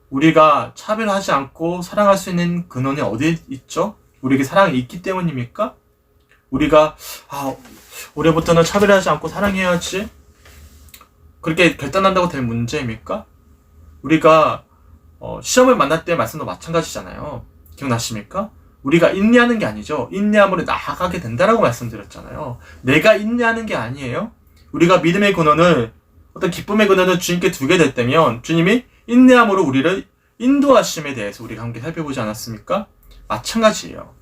우리가 차별하지 않고 사랑할 수 있는 근원이 어디에 있죠? 우리에게 사랑이 있기 때문입니까? 우리가 올해부터는 차별하지 않고 사랑해야지 그렇게 결단한다고 될 문제입니까? 우리가 시험을 만날 때 말씀도 마찬가지잖아요. 기억나십니까? 우리가 인내하는 게 아니죠. 인내함으로 나아가게 된다라고 말씀드렸잖아요. 내가 인내하는 게 아니에요. 우리가 믿음의 근원을 어떤 기쁨의 근원을 주님께 두게 될 때면 주님이 인내함으로 우리를 인도하심에 대해서 우리가 함께 살펴보지 않았습니까? 마찬가지예요.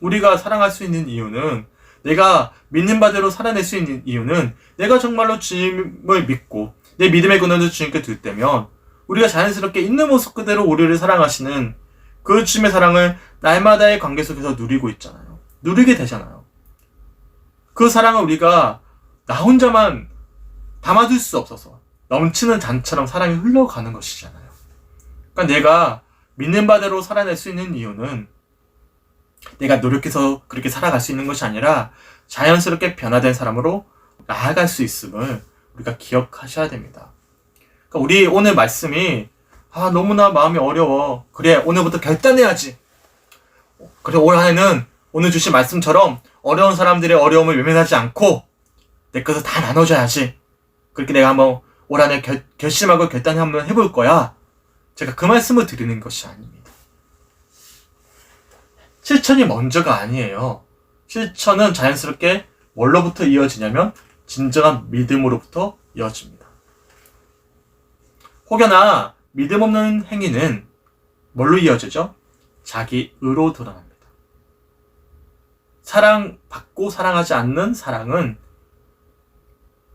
우리가 사랑할 수 있는 이유는 내가 믿는 바대로 살아낼 수 있는 이유는 내가 정말로 주님을 믿고 내 믿음의 근원을 주님께 둘 때면 우리가 자연스럽게 있는 모습 그대로 우리를 사랑하시는 그 주님의 사랑을 날마다의 관계 속에서 누리고 있잖아요. 누리게 되잖아요. 그 사랑을 우리가 나 혼자만 담아둘 수 없어서 넘치는 잔처럼 사랑이 흘러가는 것이잖아요. 그러니까 내가 믿는 바대로 살아낼 수 있는 이유는 내가 노력해서 그렇게 살아갈 수 있는 것이 아니라 자연스럽게 변화된 사람으로 나아갈 수 있음을 우리가 기억하셔야 됩니다. 그러니까 우리 오늘 말씀이 너무나 마음이 어려워. 그래, 오늘부터 결단해야지. 그래, 올 한해는 오늘 주신 말씀처럼 어려운 사람들의 어려움을 외면하지 않고 내 것을 다 나눠줘야지. 그렇게 내가 한번 올 한해 결심하고 결단을 한번 해볼 거야. 제가 그 말씀을 드리는 것이 아닙니다. 실천이 먼저가 아니에요. 실천은 자연스럽게 뭘로부터 이어지냐면 진정한 믿음으로부터 이어집니다. 혹여나 믿음 없는 행위는 뭘로 이어지죠? 자기 의로 드러납니다. 사랑받고 사랑하지 않는 사랑은,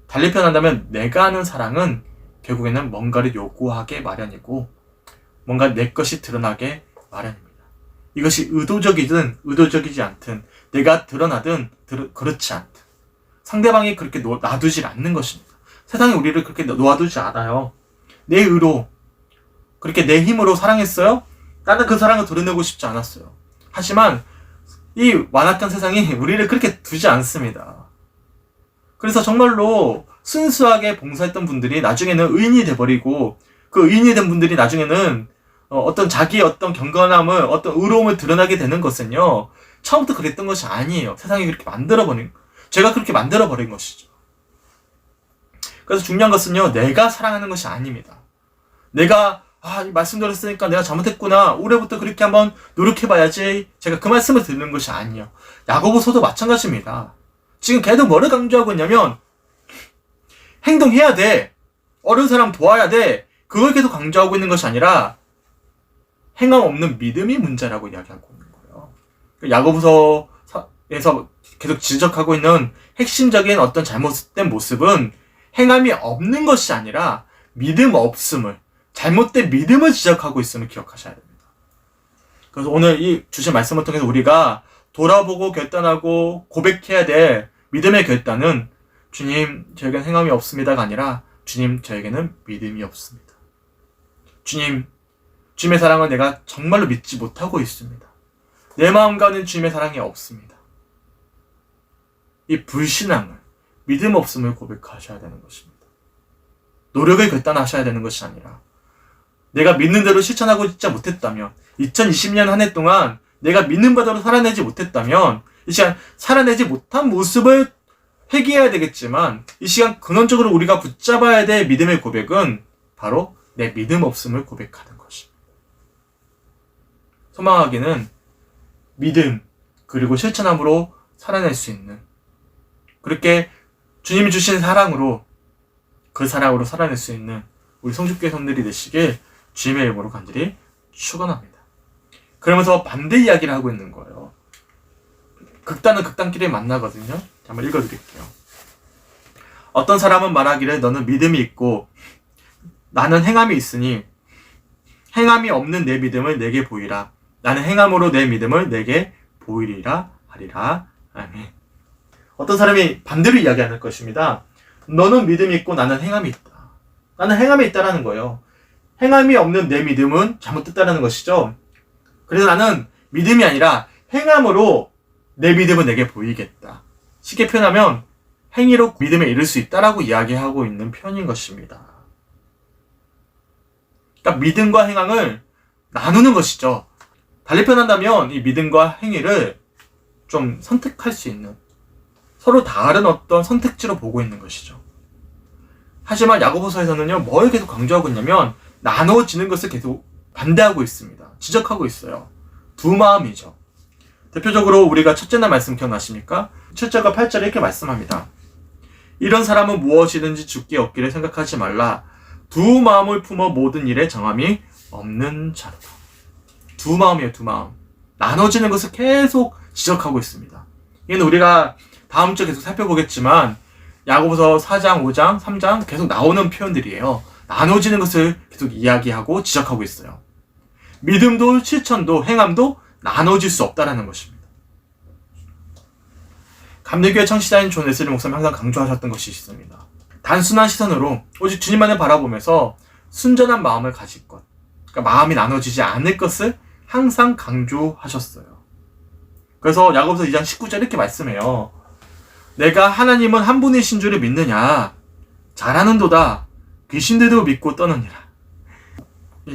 달리 표현한다면 내가 하는 사랑은 결국에는 뭔가를 요구하게 마련이고 뭔가 내 것이 드러나게 마련입니다. 이것이 의도적이든 의도적이지 않든, 내가 드러나든 그렇지 않든 상대방이 그렇게 놔두질 않는 것입니다. 세상이 우리를 그렇게 놓아두지 않아요. 내 의로, 그렇게 내 힘으로 사랑했어요? 나는 그 사랑을 드러내고 싶지 않았어요. 하지만 이 완악한 세상이 우리를 그렇게 두지 않습니다. 그래서 정말로 순수하게 봉사했던 분들이 나중에는 의인이 돼버리고, 그 의인이 된 분들이 나중에는 어떤 자기의 어떤 경건함을, 어떤 의로움을 드러나게 되는 것은요, 처음부터 그랬던 것이 아니에요. 세상이 그렇게 만들어버린, 제가 그렇게 만들어버린 것이죠. 그래서 중요한 것은요, 내가 사랑하는 것이 아닙니다. 내가 이 말씀 들었으니까 내가 잘못했구나, 올해부터 그렇게 한번 노력해봐야지, 제가 그 말씀을 듣는 것이 아니에요. 야고보서도 마찬가지입니다. 지금 걔도 뭐를 강조하고 있냐면 행동해야 돼, 어려운 사람 도와야 돼, 그걸 계속 강조하고 있는 것이 아니라 행함 없는 믿음이 문제라고 이야기하고 있는 거예요. 야고보서에서 계속 지적하고 있는 핵심적인 어떤 잘못된 모습은 행함이 없는 것이 아니라 믿음 없음을, 잘못된 믿음을 지적하고 있음을 기억하셔야 됩니다. 그래서 오늘 이 주신 말씀을 통해서 우리가 돌아보고 결단하고 고백해야 될 믿음의 결단은, 주님, 저에게는 행함이 없습니다가 아니라, 주님, 저에게는 믿음이 없습니다. 주님, 주님의 사랑은 내가 정말로 믿지 못하고 있습니다. 내 마음과는 주님의 사랑이 없습니다. 이 불신앙을, 믿음 없음을 고백하셔야 되는 것입니다. 노력을 결단하셔야 되는 것이 아니라, 내가 믿는 대로 실천하고 있지 못했다면, 2020년 한 해 동안 내가 믿는 바대로 살아내지 못했다면, 이 시간 살아내지 못한 모습을 회개해야 되겠지만, 이 시간 근원적으로 우리가 붙잡아야 될 믿음의 고백은 바로 내 믿음 없음을 고백하는 것입니다. 소망하기는 믿음 그리고 실천함으로 살아낼 수 있는, 그렇게 주님이 주신 사랑으로, 그 사랑으로 살아낼 수 있는 우리 성숙교회 성들이 되시길 주님의 이름으로 간절히 축원합니다. 그러면서 반대 이야기를 하고 있는 거예요. 극단은 극단끼리 만나거든요. 한번 읽어드릴게요. 어떤 사람은 말하기를 너는 믿음이 있고 나는 행함이 있으니 행함이 없는 내 믿음을 내게 보이라. 나는 행함으로 내 믿음을 내게 보이리라 하리라. 아멘. 어떤 사람이 반대로 이야기하는 것입니다. 너는 믿음이 있고 나는 행함이 있다. 나는 행함이 있다라는 거예요. 행함이 없는 내 믿음은 잘못됐다라는 것이죠. 그래서 나는 믿음이 아니라 행함으로 내 믿음은 내게 보이겠다. 쉽게 표현하면 행위로 믿음에 이를 수 있다라고 이야기하고 있는 표현인 것입니다. 그러니까 믿음과 행함을 나누는 것이죠. 달리 표현한다면 이 믿음과 행위를 좀 선택할 수 있는, 서로 다른 어떤 선택지로 보고 있는 것이죠. 하지만 야고보서에서는요, 뭘 계속 강조하고 있냐면 나눠지는 것을 계속 반대하고 있습니다. 지적하고 있어요. 두 마음이죠. 대표적으로 우리가 첫째 날 말씀 기억나십니까? 7절과 8절에 이렇게 말씀합니다. 이런 사람은 무엇이든지 주께 얻기를 생각하지 말라. 두 마음을 품어 모든 일에 정함이 없는 자로다. 두 마음이에요, 두 마음. 나눠지는 것을 계속 지적하고 있습니다. 이는 우리가 다음 주에 계속 살펴보겠지만 야고보서 4장, 5장, 3장 계속 나오는 표현들이에요. 나눠지는 것을 계속 이야기하고 지적하고 있어요. 믿음도 실천도 행함도 나눠질 수 없다라는 것입니다. 감리교회 창시자인 존 웨슬리 목사님 항상 강조하셨던 것이 있습니다. 단순한 시선으로 오직 주님만을 바라보면서 순전한 마음을 가질 것, 그러니까 마음이 나눠지지 않을 것을 항상 강조하셨어요. 그래서 야고보서 2장 19절 이렇게 말씀해요. 내가 하나님은 한 분이신 줄을 믿느냐? 잘하는도다. 귀신들도 믿고 떠느니라.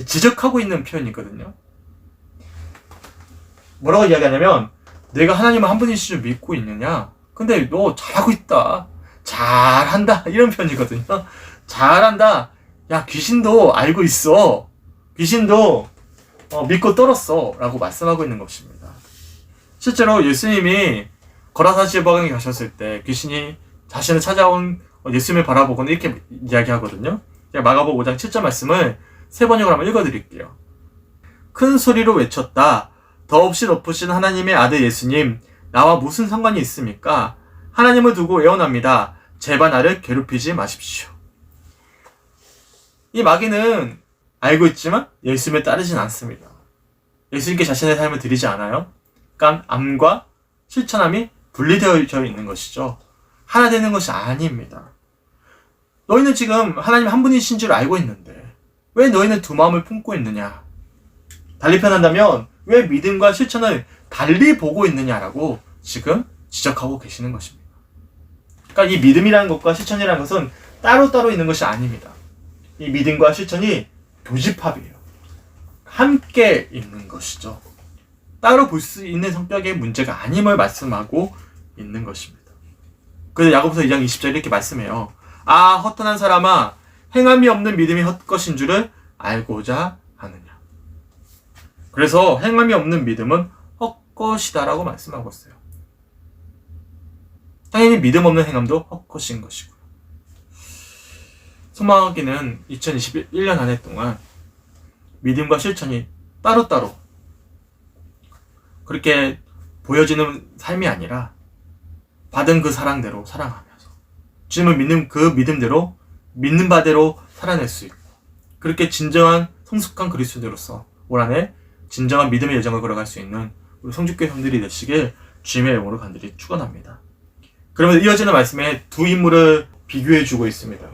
지적하고 있는 표현이거든요. 뭐라고 이야기하냐면 내가 하나님은 한 분이신 줄 믿고 있느냐? 근데 너 잘하고 있다. 잘한다. 이런 표현이거든요. 잘한다. 야, 귀신도 알고 있어. 귀신도 믿고 떨었어. 라고 말씀하고 있는 것입니다. 실제로 예수님이 거라사 지방에 가셨을 때 귀신이 자신을 찾아온 예수님을 바라보고는 이렇게 이야기하거든요. 제가 마가복음 5장 7절 말씀을 세 번역을 한번 읽어드릴게요. 큰 소리로 외쳤다. 더없이 높으신 하나님의 아들 예수님, 나와 무슨 상관이 있습니까? 하나님을 두고 애원합니다. 제발 나를 괴롭히지 마십시오. 이 마귀는 알고 있지만 예수님을 따르진 않습니다. 예수님께 자신의 삶을 드리지 않아요. 그러니까 암과 실천함이 분리되어 있는 것이죠. 하나 되는 것이 아닙니다. 너희는 지금 하나님 한 분이신 줄 알고 있는데 왜 너희는 두 마음을 품고 있느냐? 달리 표현한다면 왜 믿음과 실천을 달리 보고 있느냐라고 지금 지적하고 계시는 것입니다. 그러니까 이 믿음이라는 것과 실천이라는 것은 따로따로 있는 것이 아닙니다. 이 믿음과 실천이 교집합이에요. 함께 있는 것이죠. 따로 볼 수 있는 성격의 문제가 아님을 말씀하고 있는 것입니다. 그래서 야고보서 2장 20절 이렇게 말씀해요. 아, 허탄한 사람아, 행함이 없는 믿음이 헛것인 줄을 알고자 하느냐. 그래서 행함이 없는 믿음은 헛것이다라고 말씀하고 있어요. 당연히 믿음 없는 행함도 헛것인 것이고요. 소망하기는 2021년 한 해 동안 믿음과 실천이 따로따로 그렇게 보여지는 삶이 아니라 받은 그 사랑대로 사랑하면서 주님을 믿는 그 믿음대로 믿는 바대로 살아낼 수 있고 그렇게 진정한 성숙한 그리스도인으로서 올 한해 진정한 믿음의 여정을 걸어갈 수 있는 우리 성주교회 형들이 되시길 주님의 이름으로 간절히 축원합니다. 그러면 이어지는 말씀에 두 인물을 비교해주고 있습니다.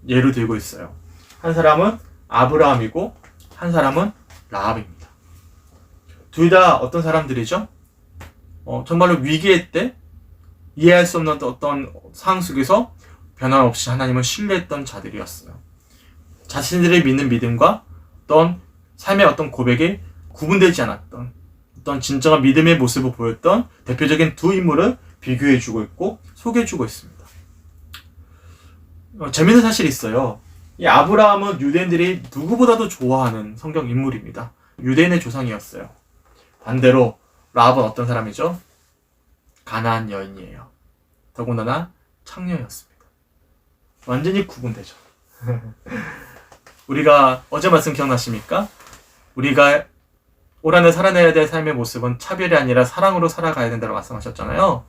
예로 들고 있어요. 한 사람은 아브라함이고 한 사람은 라합입니다. 둘 다 어떤 사람들이죠? 정말로 위기의 때 이해할 수 없는 어떤 상황 속에서 변함없이 하나님을 신뢰했던 자들이었어요. 자신들의 믿는 믿음과 어떤 삶의 어떤 고백이 구분되지 않았던 어떤 진정한 믿음의 모습을 보였던 대표적인 두 인물을 비교해주고 있고 소개해주고 있습니다. 재밌는 사실이 있어요. 이 아브라함은 유대인들이 누구보다도 좋아하는 성경 인물입니다. 유대인의 조상이었어요. 반대로 라합은 어떤 사람이죠? 가나안 여인이에요. 더군다나 창녀였습니다. 완전히 구분되죠. 우리가 어제 말씀 기억나십니까? 우리가 올 한해 살아내야 될 삶의 모습은 차별이 아니라 사랑으로 살아가야 된다고 말씀하셨잖아요.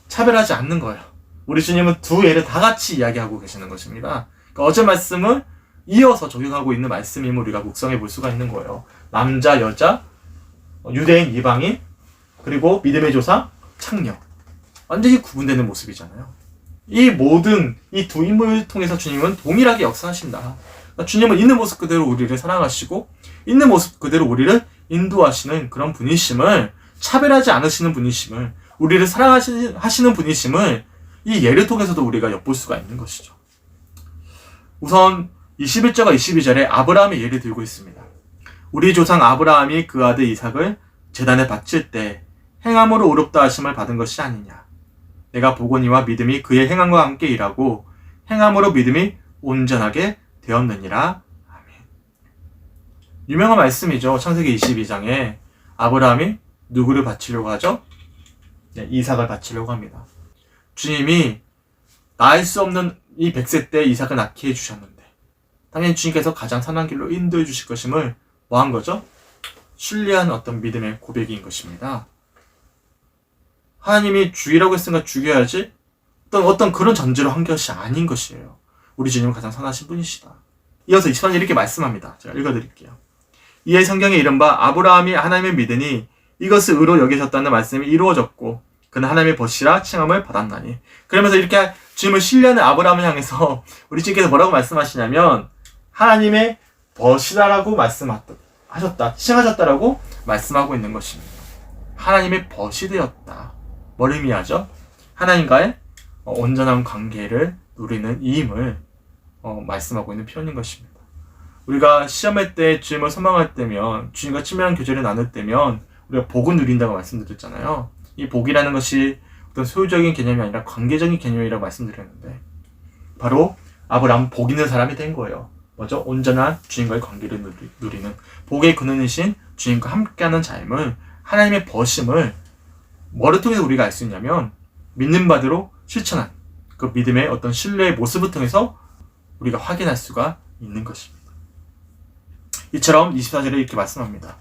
차별하지 않는 거예요. 우리 주님은 두 예를 다 같이 이야기하고 계시는 것입니다. 그러니까 어제 말씀을 이어서 적용하고 있는 말씀임을 우리가 묵상해 볼 수가 있는 거예요. 남자, 여자, 유대인, 이방인, 그리고 믿음의 조상, 창녀. 완전히 구분되는 모습이잖아요. 이 모든 이 두 인물을 통해서 주님은 동일하게 역사하신다. 그러니까 주님은 있는 모습 그대로 우리를 사랑하시고 있는 모습 그대로 우리를 인도하시는 그런 분이심을, 차별하지 않으시는 분이심을, 우리를 사랑하시는 분이심을 이 예를 통해서도 우리가 엿볼 수가 있는 것이죠. 우선 21절과 22절에 아브라함의 예를 들고 있습니다. 우리 조상 아브라함이 그 아들 이삭을 제단에 바칠 때 행함으로 의롭다 하심을 받은 것이 아니냐. 내가 보고니와 믿음이 그의 행함과 함께 일하고 행함으로 믿음이 온전하게 되었느니라. 아멘. 유명한 말씀이죠. 창세기 22장에 아브라함이 누구를 바치려고 하죠? 네, 이삭을 바치려고 합니다. 주님이 낳을 수 없는 이 100세 때 이삭을 낳게 해주셨는데 당연히 주님께서 가장 선한 길로 인도해 주실 것임을 뭐 한 거죠? 신뢰한 어떤 믿음의 고백인 것입니다. 하나님이 죽이라고 했으니까 죽여야지 어떤 그런 전제로 한 것이 아닌 것이에요. 우리 주님은 가장 선하신 분이시다. 이어서 23절 이렇게 말씀합니다. 제가 읽어드릴게요. 이에 성경에 이른바 아브라함이 하나님을 믿으니 이것을 의로 여기셨다는 말씀이 이루어졌고 그는 하나님의 벗이라 칭함을 받았나니. 그러면서 이렇게 주님을 신뢰하는 아브라함을 향해서 우리 주님께서 뭐라고 말씀하시냐면 하나님의 벗이다라고 말씀하셨다, 칭하셨다라고 말씀하고 있는 것입니다. 하나님의 벗이 되었다. 뭘 의미하죠? 하나님과의 온전한 관계를 누리는 이임을 말씀하고 있는 표현인 것입니다. 우리가 시험할 때 주님을 소망할 때면, 주님과 친밀한 교제를 나눌 때면 우리가 복을 누린다고 말씀드렸잖아요. 이 복이라는 것이 어떤 소유적인 개념이 아니라 관계적인 개념이라고 말씀드렸는데 바로 아브라함은 복 있는 사람이 된 거예요. 뭐죠? 온전한 주님과의 관계를 누리는 복의 근원이신 주님과 함께하는 삶을, 하나님의 버심을 뭐를 통해서 우리가 알 수 있냐면 믿는 바대로 실천한 그 믿음의 어떤 신뢰의 모습을 통해서 우리가 확인할 수가 있는 것입니다. 이처럼 24절에 이렇게 말씀합니다.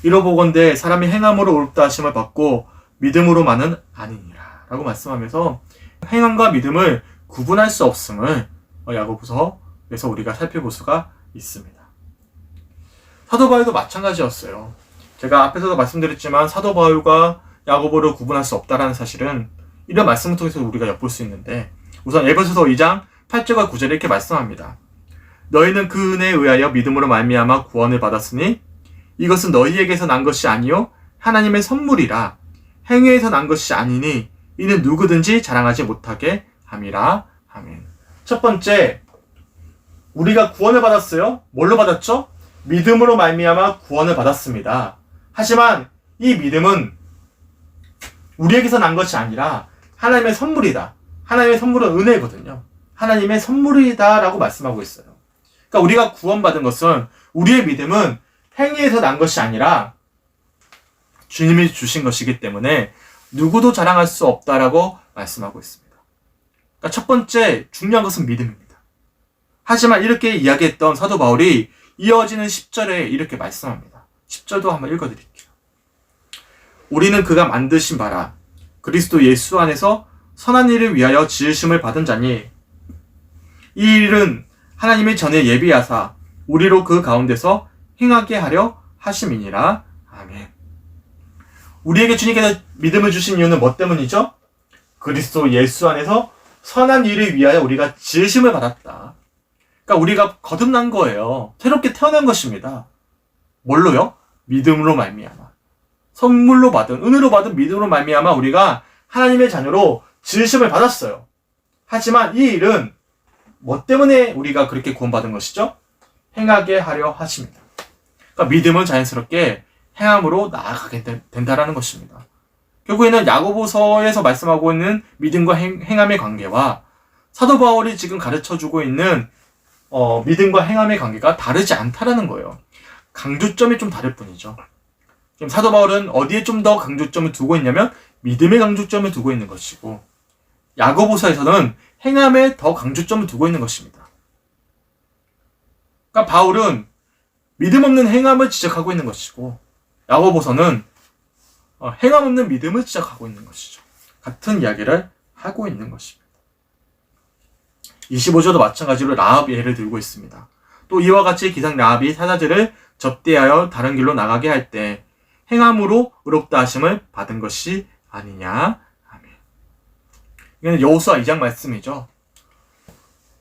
이로보건대 사람이 행함으로 옳다 하심을 받고 믿음으로만은 아니니라 라고 말씀하면서 행함과 믿음을 구분할 수 없음을 야고보서에서 우리가 살펴볼 수가 있습니다. 사도 바울도 마찬가지였어요. 제가 앞에서도 말씀드렸지만 사도 바울과 야고보를 구분할 수 없다라는 사실은 이런 말씀을 통해서 우리가 엿볼 수 있는데, 우선 에베소서 2장 8절과 9절에 이렇게 말씀합니다. 너희는 그 은혜에 의하여 믿음으로 말미암아 구원을 받았으니 이것은 너희에게서 난 것이 아니요 하나님의 선물이라. 행위에서 난 것이 아니니 이는 누구든지 자랑하지 못하게 함이라. 아멘. 첫 번째, 우리가 구원을 받았어요. 뭘로 받았죠? 믿음으로 말미암아 구원을 받았습니다. 하지만 이 믿음은 우리에게서 난 것이 아니라 하나님의 선물이다. 하나님의 선물은 은혜거든요. 하나님의 선물이다 라고 말씀하고 있어요. 그러니까 우리가 구원받은 것은, 우리의 믿음은 행위에서 난 것이 아니라 주님이 주신 것이기 때문에 누구도 자랑할 수 없다라고 말씀하고 있습니다. 그러니까 첫 번째 중요한 것은 믿음입니다. 하지만 이렇게 이야기했던 사도 바울이 이어지는 10절에 이렇게 말씀합니다. 10절도 한번 읽어드릴게요. 우리는 그가 만드신 바라 그리스도 예수 안에서 선한 일을 위하여 지으심을 받은 자니 이 일은 하나님이 전에 예비하사 우리로 그 가운데서 행하게 하려 하심이니라. 아멘. 우리에게 주님께서 믿음을 주신 이유는 뭐 때문이죠? 그리스도 예수 안에서 선한 일을 위하여 우리가 지으심을 받았다. 그러니까 우리가 거듭난 거예요. 새롭게 태어난 것입니다. 뭘로요? 믿음으로 말미암아. 선물로 받은, 은혜로 받은 믿음으로 말미암아 우리가 하나님의 자녀로 지으심을 받았어요. 하지만 이 일은 뭐 때문에 우리가 그렇게 구원받은 것이죠? 행하게 하려 하십니다. 그러니까 믿음은 자연스럽게 행함으로 나아가게 된다라는 것입니다. 결국에는 야고보서에서 말씀하고 있는 믿음과 행함의 관계와 사도 바울이 지금 가르쳐주고 있는 믿음과 행함의 관계가 다르지 않다라는 거예요. 강조점이 좀 다를 뿐이죠. 지금 사도 바울은 어디에 좀 더 강조점을 두고 있냐면 믿음의 강조점을 두고 있는 것이고, 야고보서에서는 행함에 더 강조점을 두고 있는 것입니다. 그러니까 바울은 믿음 없는 행함을 지적하고 있는 것이고, 야고보서는 행함 없는 믿음을 지적하고 있는 것이죠. 같은 이야기를 하고 있는 것입니다. 25절도 마찬가지로 라합 예를 들고 있습니다. 또 이와 같이 기상 라합이 사자들을 접대하여 다른 길로 나가게 할 때 행함으로 의롭다 하심을 받은 것이 아니냐. 아멘. 이거는 여호수아 2장 말씀이죠.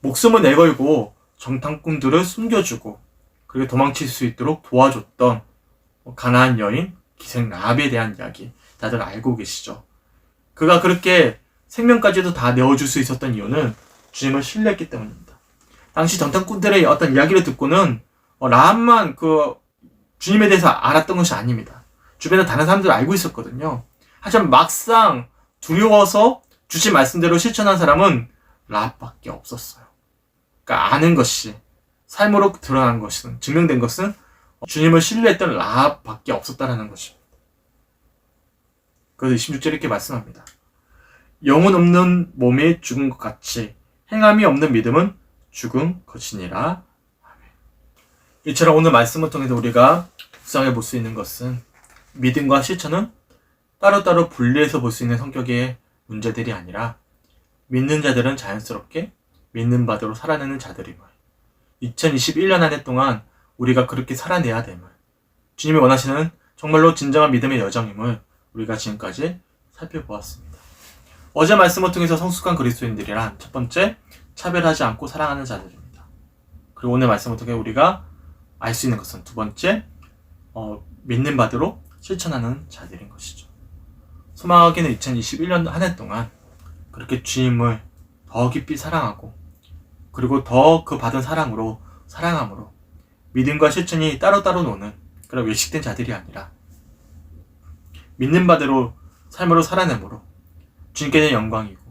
목숨을 내걸고 정탐꾼들을 숨겨주고 그리고 도망칠 수 있도록 도와줬던 가나안 여인 기생 라합에 대한 이야기 다들 알고 계시죠. 그가 그렇게 생명까지도 다 내어줄 수 있었던 이유는 주님을 신뢰했기 때문입니다. 당시 정탐꾼들의 어떤 이야기를 듣고는 라합만 그 주님에 대해서 알았던 것이 아닙니다. 주변에 다른 사람들 알고 있었거든요. 하지만 막상 두려워서 주신 말씀대로 실천한 사람은 라합밖에 없었어요. 그러니까 아는 것이, 삶으로 드러난 것은, 증명된 것은 주님을 신뢰했던 라합밖에 없었다는 것입니다. 그래서 26절에 이렇게 말씀합니다. 영혼 없는 몸이 죽은 것 같이 행함이 없는 믿음은 죽은 것이니라. 이처럼 오늘 말씀을 통해서 우리가 묵상해 볼 수 있는 것은 믿음과 실천은 따로따로 분리해서 볼 수 있는 성격의 문제들이 아니라 믿는 자들은 자연스럽게 믿는 바대로 살아내는 자들임을, 2021년 한 해 동안 우리가 그렇게 살아내야 됨을, 주님이 원하시는 정말로 진정한 믿음의 여정임을 우리가 지금까지 살펴보았습니다. 어제 말씀을 통해서 성숙한 그리스도인들이란 첫 번째, 차별하지 않고 사랑하는 자들입니다. 그리고 오늘 말씀을 통해 우리가 알 수 있는 것은 두 번째, 믿는 바대로 실천하는 자들인 것이죠. 소망하기는 2021년 한 해 동안 그렇게 주님을 더 깊이 사랑하고, 그리고 더 그 받은 사랑으로 사랑함으로 믿음과 실천이 따로따로 노는 그런 외식된 자들이 아니라 믿는 바대로 삶으로 살아내므로 주님께는 영광이고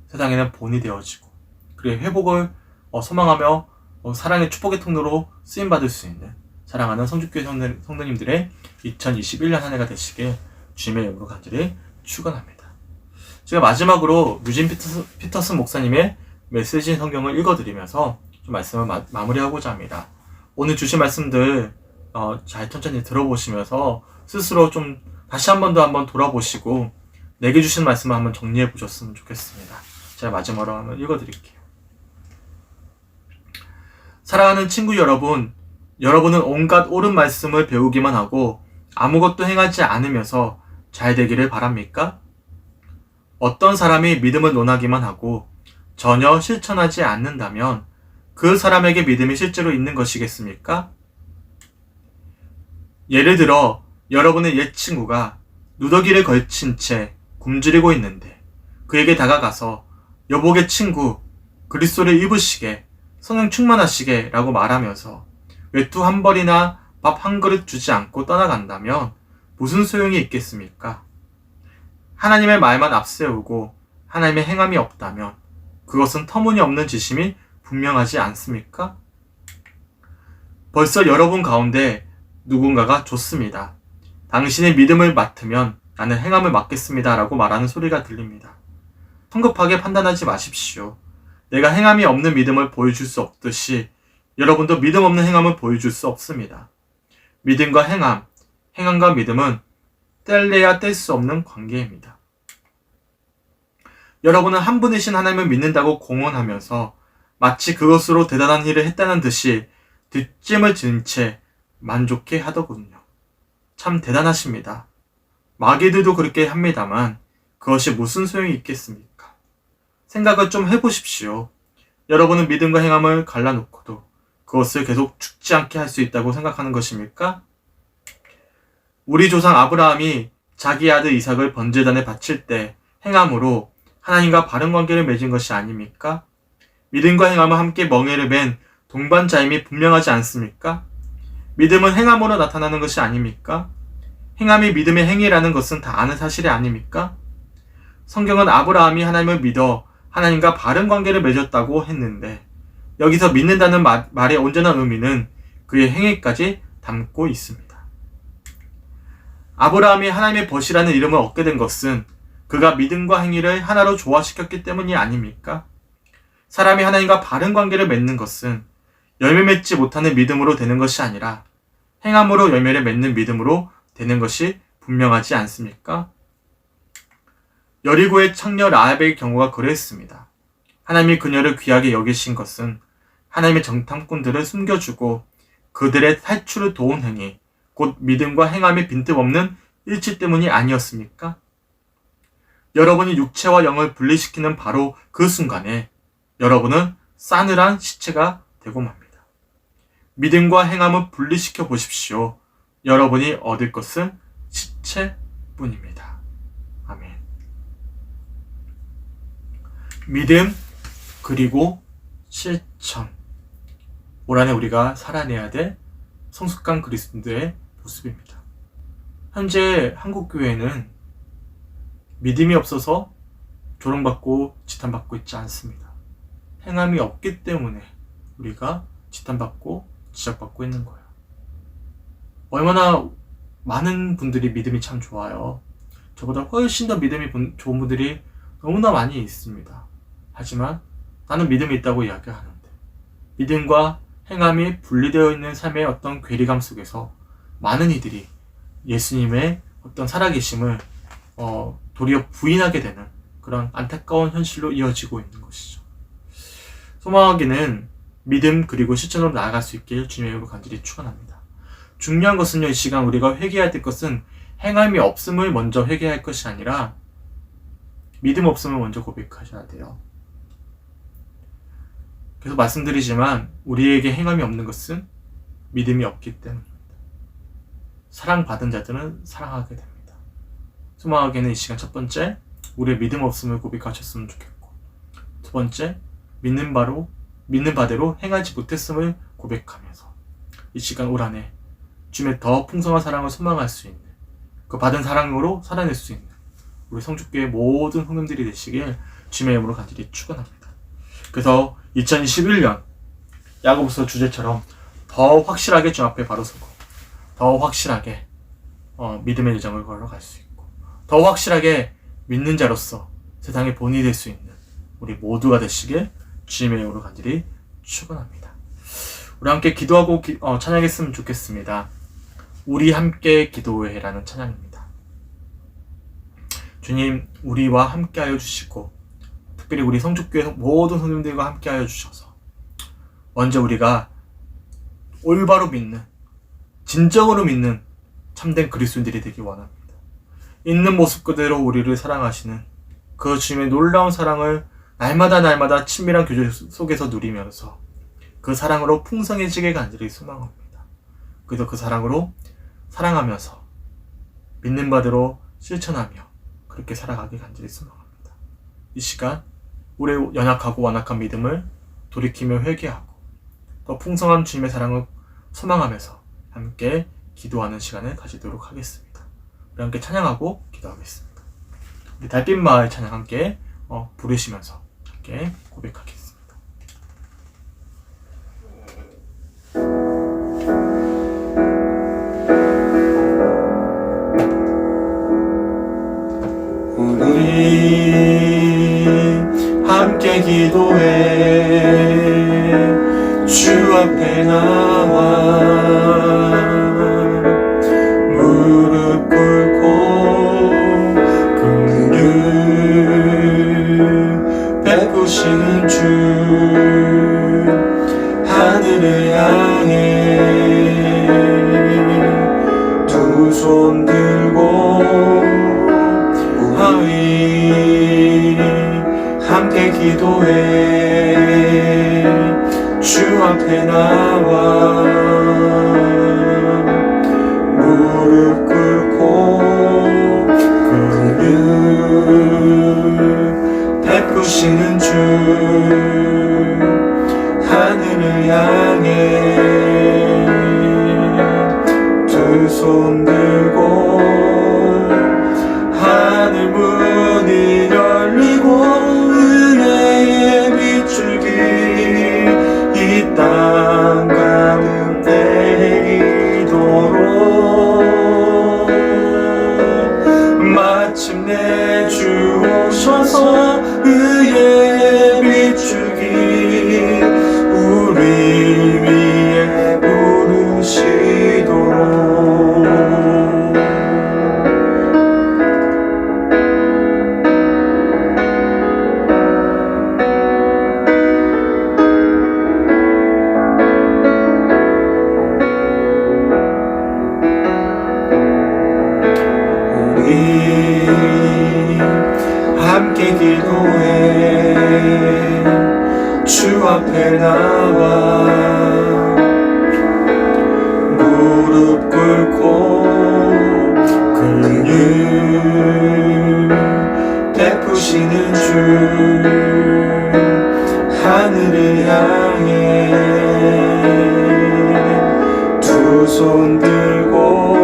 세상에는 본이 되어지고, 그리고 회복을 소망하며 사랑의 축복의 통로로 쓰임받을 수 있는 사랑하는 성주교회 성도님들의 2021년 한 해가 되시길 주님의 이름으로 간절히 축원합니다. 제가 마지막으로 유진 피터슨 목사님의 메시지 성경을 읽어드리면서 좀 말씀을 마무리하고자 합니다. 오늘 주신 말씀들 잘 천천히 들어보시면서 스스로 좀 다시 한 번 더 돌아보시고 내게 주신 말씀을 한번 정리해 보셨으면 좋겠습니다. 제가 마지막으로 한번 읽어드릴게요. 사랑하는 친구 여러분, 여러분은 온갖 옳은 말씀을 배우기만 하고 아무것도 행하지 않으면서 잘 되기를 바랍니까? 어떤 사람이 믿음을 논하기만 하고 전혀 실천하지 않는다면 그 사람에게 믿음이 실제로 있는 것이겠습니까? 예를 들어 여러분의 옛 친구가 누더기를 걸친 채 굶주리고 있는데 그에게 다가가서 여보게 친구, 그리스도를 입으시게, 성령 충만하시게 라고 말하면서 외투 한 벌이나 밥 한 그릇 주지 않고 떠나간다면 무슨 소용이 있겠습니까? 하나님의 말만 앞세우고 하나님의 행함이 없다면 그것은 터무니없는 지심이 분명하지 않습니까? 벌써 여러분 가운데 누군가가 좋습니다. 당신의 믿음을 맡으면 나는 행함을 맡겠습니다 라고 말하는 소리가 들립니다. 성급하게 판단하지 마십시오. 내가 행함이 없는 믿음을 보여줄 수 없듯이 여러분도 믿음 없는 행함을 보여줄 수 없습니다. 믿음과 행함, 행함과 믿음은 뗄래야 뗄 수 없는 관계입니다. 여러분은 한 분이신 하나님을 믿는다고 공언하면서 마치 그것으로 대단한 일을 했다는 듯이 뒷짐을 진 채 만족해 하더군요. 참 대단하십니다. 마귀들도 그렇게 합니다만 그것이 무슨 소용이 있겠습니까? 생각을 좀 해보십시오. 여러분은 믿음과 행함을 갈라놓고도 그것을 계속 죽지 않게 할 수 있다고 생각하는 것입니까? 우리 조상 아브라함이 자기 아들 이삭을 번제단에 바칠 때 행함으로 하나님과 바른 관계를 맺은 것이 아닙니까? 믿음과 행함은 함께 멍에를 맨 동반자임이 분명하지 않습니까? 믿음은 행함으로 나타나는 것이 아닙니까? 행함이 믿음의 행위라는 것은 다 아는 사실이 아닙니까? 성경은 아브라함이 하나님을 믿어 하나님과 바른 관계를 맺었다고 했는데 여기서 믿는다는 말의 온전한 의미는 그의 행위까지 담고 있습니다. 아브라함이 하나님의 벗이라는 이름을 얻게 된 것은 그가 믿음과 행위를 하나로 조화시켰기 때문이 아닙니까? 사람이 하나님과 바른 관계를 맺는 것은 열매 맺지 못하는 믿음으로 되는 것이 아니라 행함으로 열매를 맺는 믿음으로 되는 것이 분명하지 않습니까? 여리고의 창녀 라합의 경우가 그랬습니다. 하나님이 그녀를 귀하게 여기신 것은 하나님의 정탐꾼들을 숨겨주고 그들의 탈출을 도운 행위, 곧 믿음과 행함이 빈틈없는 일치 때문이 아니었습니까? 여러분이 육체와 영을 분리시키는 바로 그 순간에 여러분은 싸늘한 시체가 되고 맙니다. 믿음과 행함을 분리시켜 보십시오. 여러분이 얻을 것은 시체뿐입니다. 아멘. 믿음 그리고 실천. 올 한해 우리가 살아내야 될 성숙한 그리스도인들의 모습입니다. 현재 한국교회는 믿음이 없어서 조롱받고 지탄받고 있지 않습니다. 행함이 없기 때문에 우리가 지탄받고 지적받고 있는 거예요. 얼마나 많은 분들이 믿음이 참 좋아요. 저보다 훨씬 더 믿음이 좋은 분들이 너무나 많이 있습니다. 하지만 나는 믿음이 있다고 이야기하는데 믿음과 행함이 분리되어 있는 삶의 어떤 괴리감 속에서 많은 이들이 예수님의 어떤 살아계심을 도리어 부인하게 되는 그런 안타까운 현실로 이어지고 있는 것이죠. 소망하기는 믿음 그리고 실천으로 나아갈 수 있길 주님의 이름으로 간절히 축원합니다. 중요한 것은요, 이 시간 우리가 회개해야 될 것은 행함이 없음을 먼저 회개할 것이 아니라 믿음 없음을 먼저 고백하셔야 돼요. 그래서 말씀드리지만 우리에게 행함이 없는 것은 믿음이 없기 때문입니다. 사랑받은 자들은 사랑하게 됩니다. 소망하게는 이 시간 첫 번째, 우리의 믿음 없음을 고백하셨으면 좋겠고, 두 번째, 믿는 바대로 행하지 못했음을 고백하면서 이 시간 올 한해 주님의 더 풍성한 사랑을 소망할 수 있는, 그 받은 사랑으로 살아낼 수 있는 우리 성축교회 모든 성도님들이 되시길 주님의 이름으로 간절히 축원합니다. 그래서 2021년 야고보서 주제처럼 더 확실하게 주 앞에 바로 서고, 더 확실하게 믿음의 여정을 걸어갈 수 있고, 더 확실하게 믿는 자로서 세상의 본이 될 수 있는 우리 모두가 되시길 주님의 이름으로 간절히 축원합니다. 우리 함께 기도하고 찬양했으면 좋겠습니다. 우리 함께 기도해라는 찬양입니다. 주님, 우리와 함께하여 주시고 특별히 우리 성축교회 모든 성도님들과 함께하여 주셔서 먼저 우리가 올바로 믿는, 진정으로 믿는 참된 그리스도인들이 되기 원합니다. 있는 모습 그대로 우리를 사랑하시는 그 주님의 놀라운 사랑을 날마다 친밀한 교제 속에서 누리면서 그 사랑으로 풍성해지게 간절히 소망합니다. 그래서 그 사랑으로 사랑하면서 믿는 바대로 실천하며 그렇게 살아가길 간절히 소망합니다. 이 시간 우리의 연약하고 완악한 믿음을 돌이키며 회개하고 더 풍성한 주님의 사랑을 소망하면서 함께 기도하는 시간을 가지도록 하겠습니다. 우리 함께 찬양하고 기도하겠습니다. 우리 달빛 마을 찬양 함께 부르시면서 함께 고백하겠습니다. 우리 함께 기도해 주 앞에 나와 무릎 꿇고 긍휼 베푸시는 주 하늘을 향해 두 손 들고 우리 함께 기도해 주 앞에 나와 무릎 꿇고 긍휼 베푸시는 주 하늘을 향해 두 손 들고 하늘 문이 열리고 은혜의 빗줄기 이 땅 가운데 내리도록 마침내 주 오셔서 의의 빗줄기 우리 위에 부르시도록 함께 기도해 주 앞에 나와 무릎 꿇고 긍휼 베푸시는 주 하늘을 향해 두 손 들고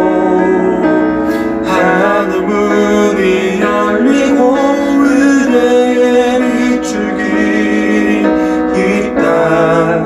하늘 문이 열리고 은혜의 빗줄기 이 땅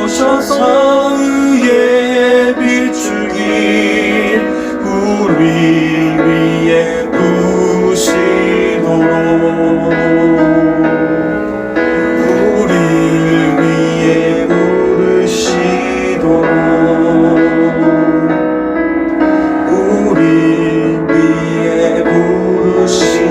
오셔서 의의 빛줄기 우리 위에 부으시도록 우리 위에 부으시도록 우리 위에 부으시도록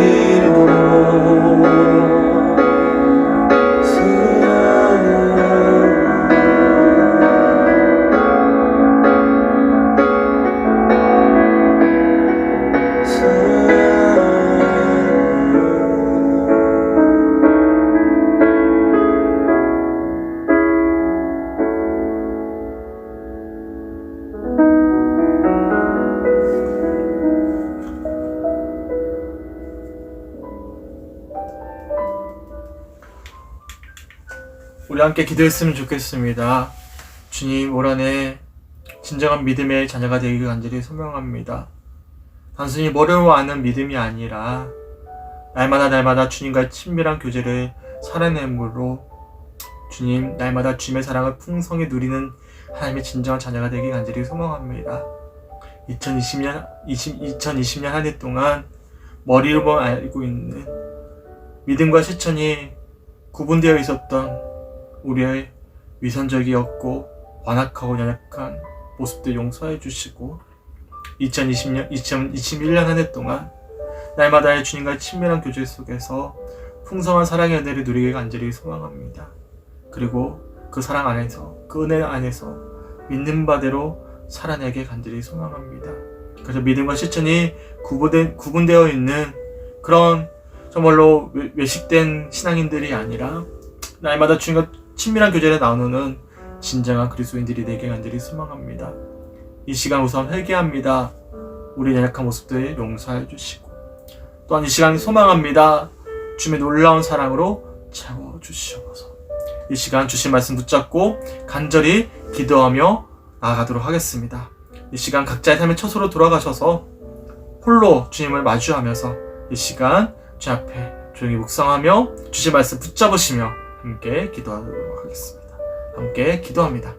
우리 함께 기도했으면 좋겠습니다. 주님, 올 한해 진정한 믿음의 자녀가 되기를 간절히 소명합니다. 단순히 머리로 아는 믿음이 아니라 날마다 주님과의 친밀한 교제를 살아냄으로 주님, 날마다 주님의 사랑을 풍성히 누리는 하나님의 진정한 자녀가 되기를 간절히 소명합니다. 2020년 한 해 동안 머리로만 알고 있는 믿음과 실천이 구분되어 있었던 우리의 위선적이었고 완악하고 연약한 모습들 용서해 주시고 2021년 한 해 동안 날마다의 주님과의 친밀한 교제 속에서 풍성한 사랑의 은혜를 누리길 간절히 소망합니다. 그리고 그 사랑 안에서, 그 은혜 안에서 믿는 바대로 살아내게 간절히 소망합니다. 그래서 믿음과 실천이 구분되어 있는 그런 정말로 외식된 신앙인들이 아니라 날마다 주님과 친밀한 교제를 나누는 진정한 그리스도인들이 되게 간절히 소망합니다. 이 시간 우선 회개합니다. 우리 연약한 모습들 용서해 주시고 또한 이 시간 소망합니다. 주님의 놀라운 사랑으로 채워주시옵소서. 이 시간 주신 말씀 붙잡고 간절히 기도하며 나아가도록 하겠습니다. 이 시간 각자의 삶의 처소로 돌아가셔서 홀로 주님을 마주하면서 이 시간 주 앞에 조용히 묵상하며 주신 말씀 붙잡으시며 함께 기도하도록 하겠습니다. 함께 기도합니다.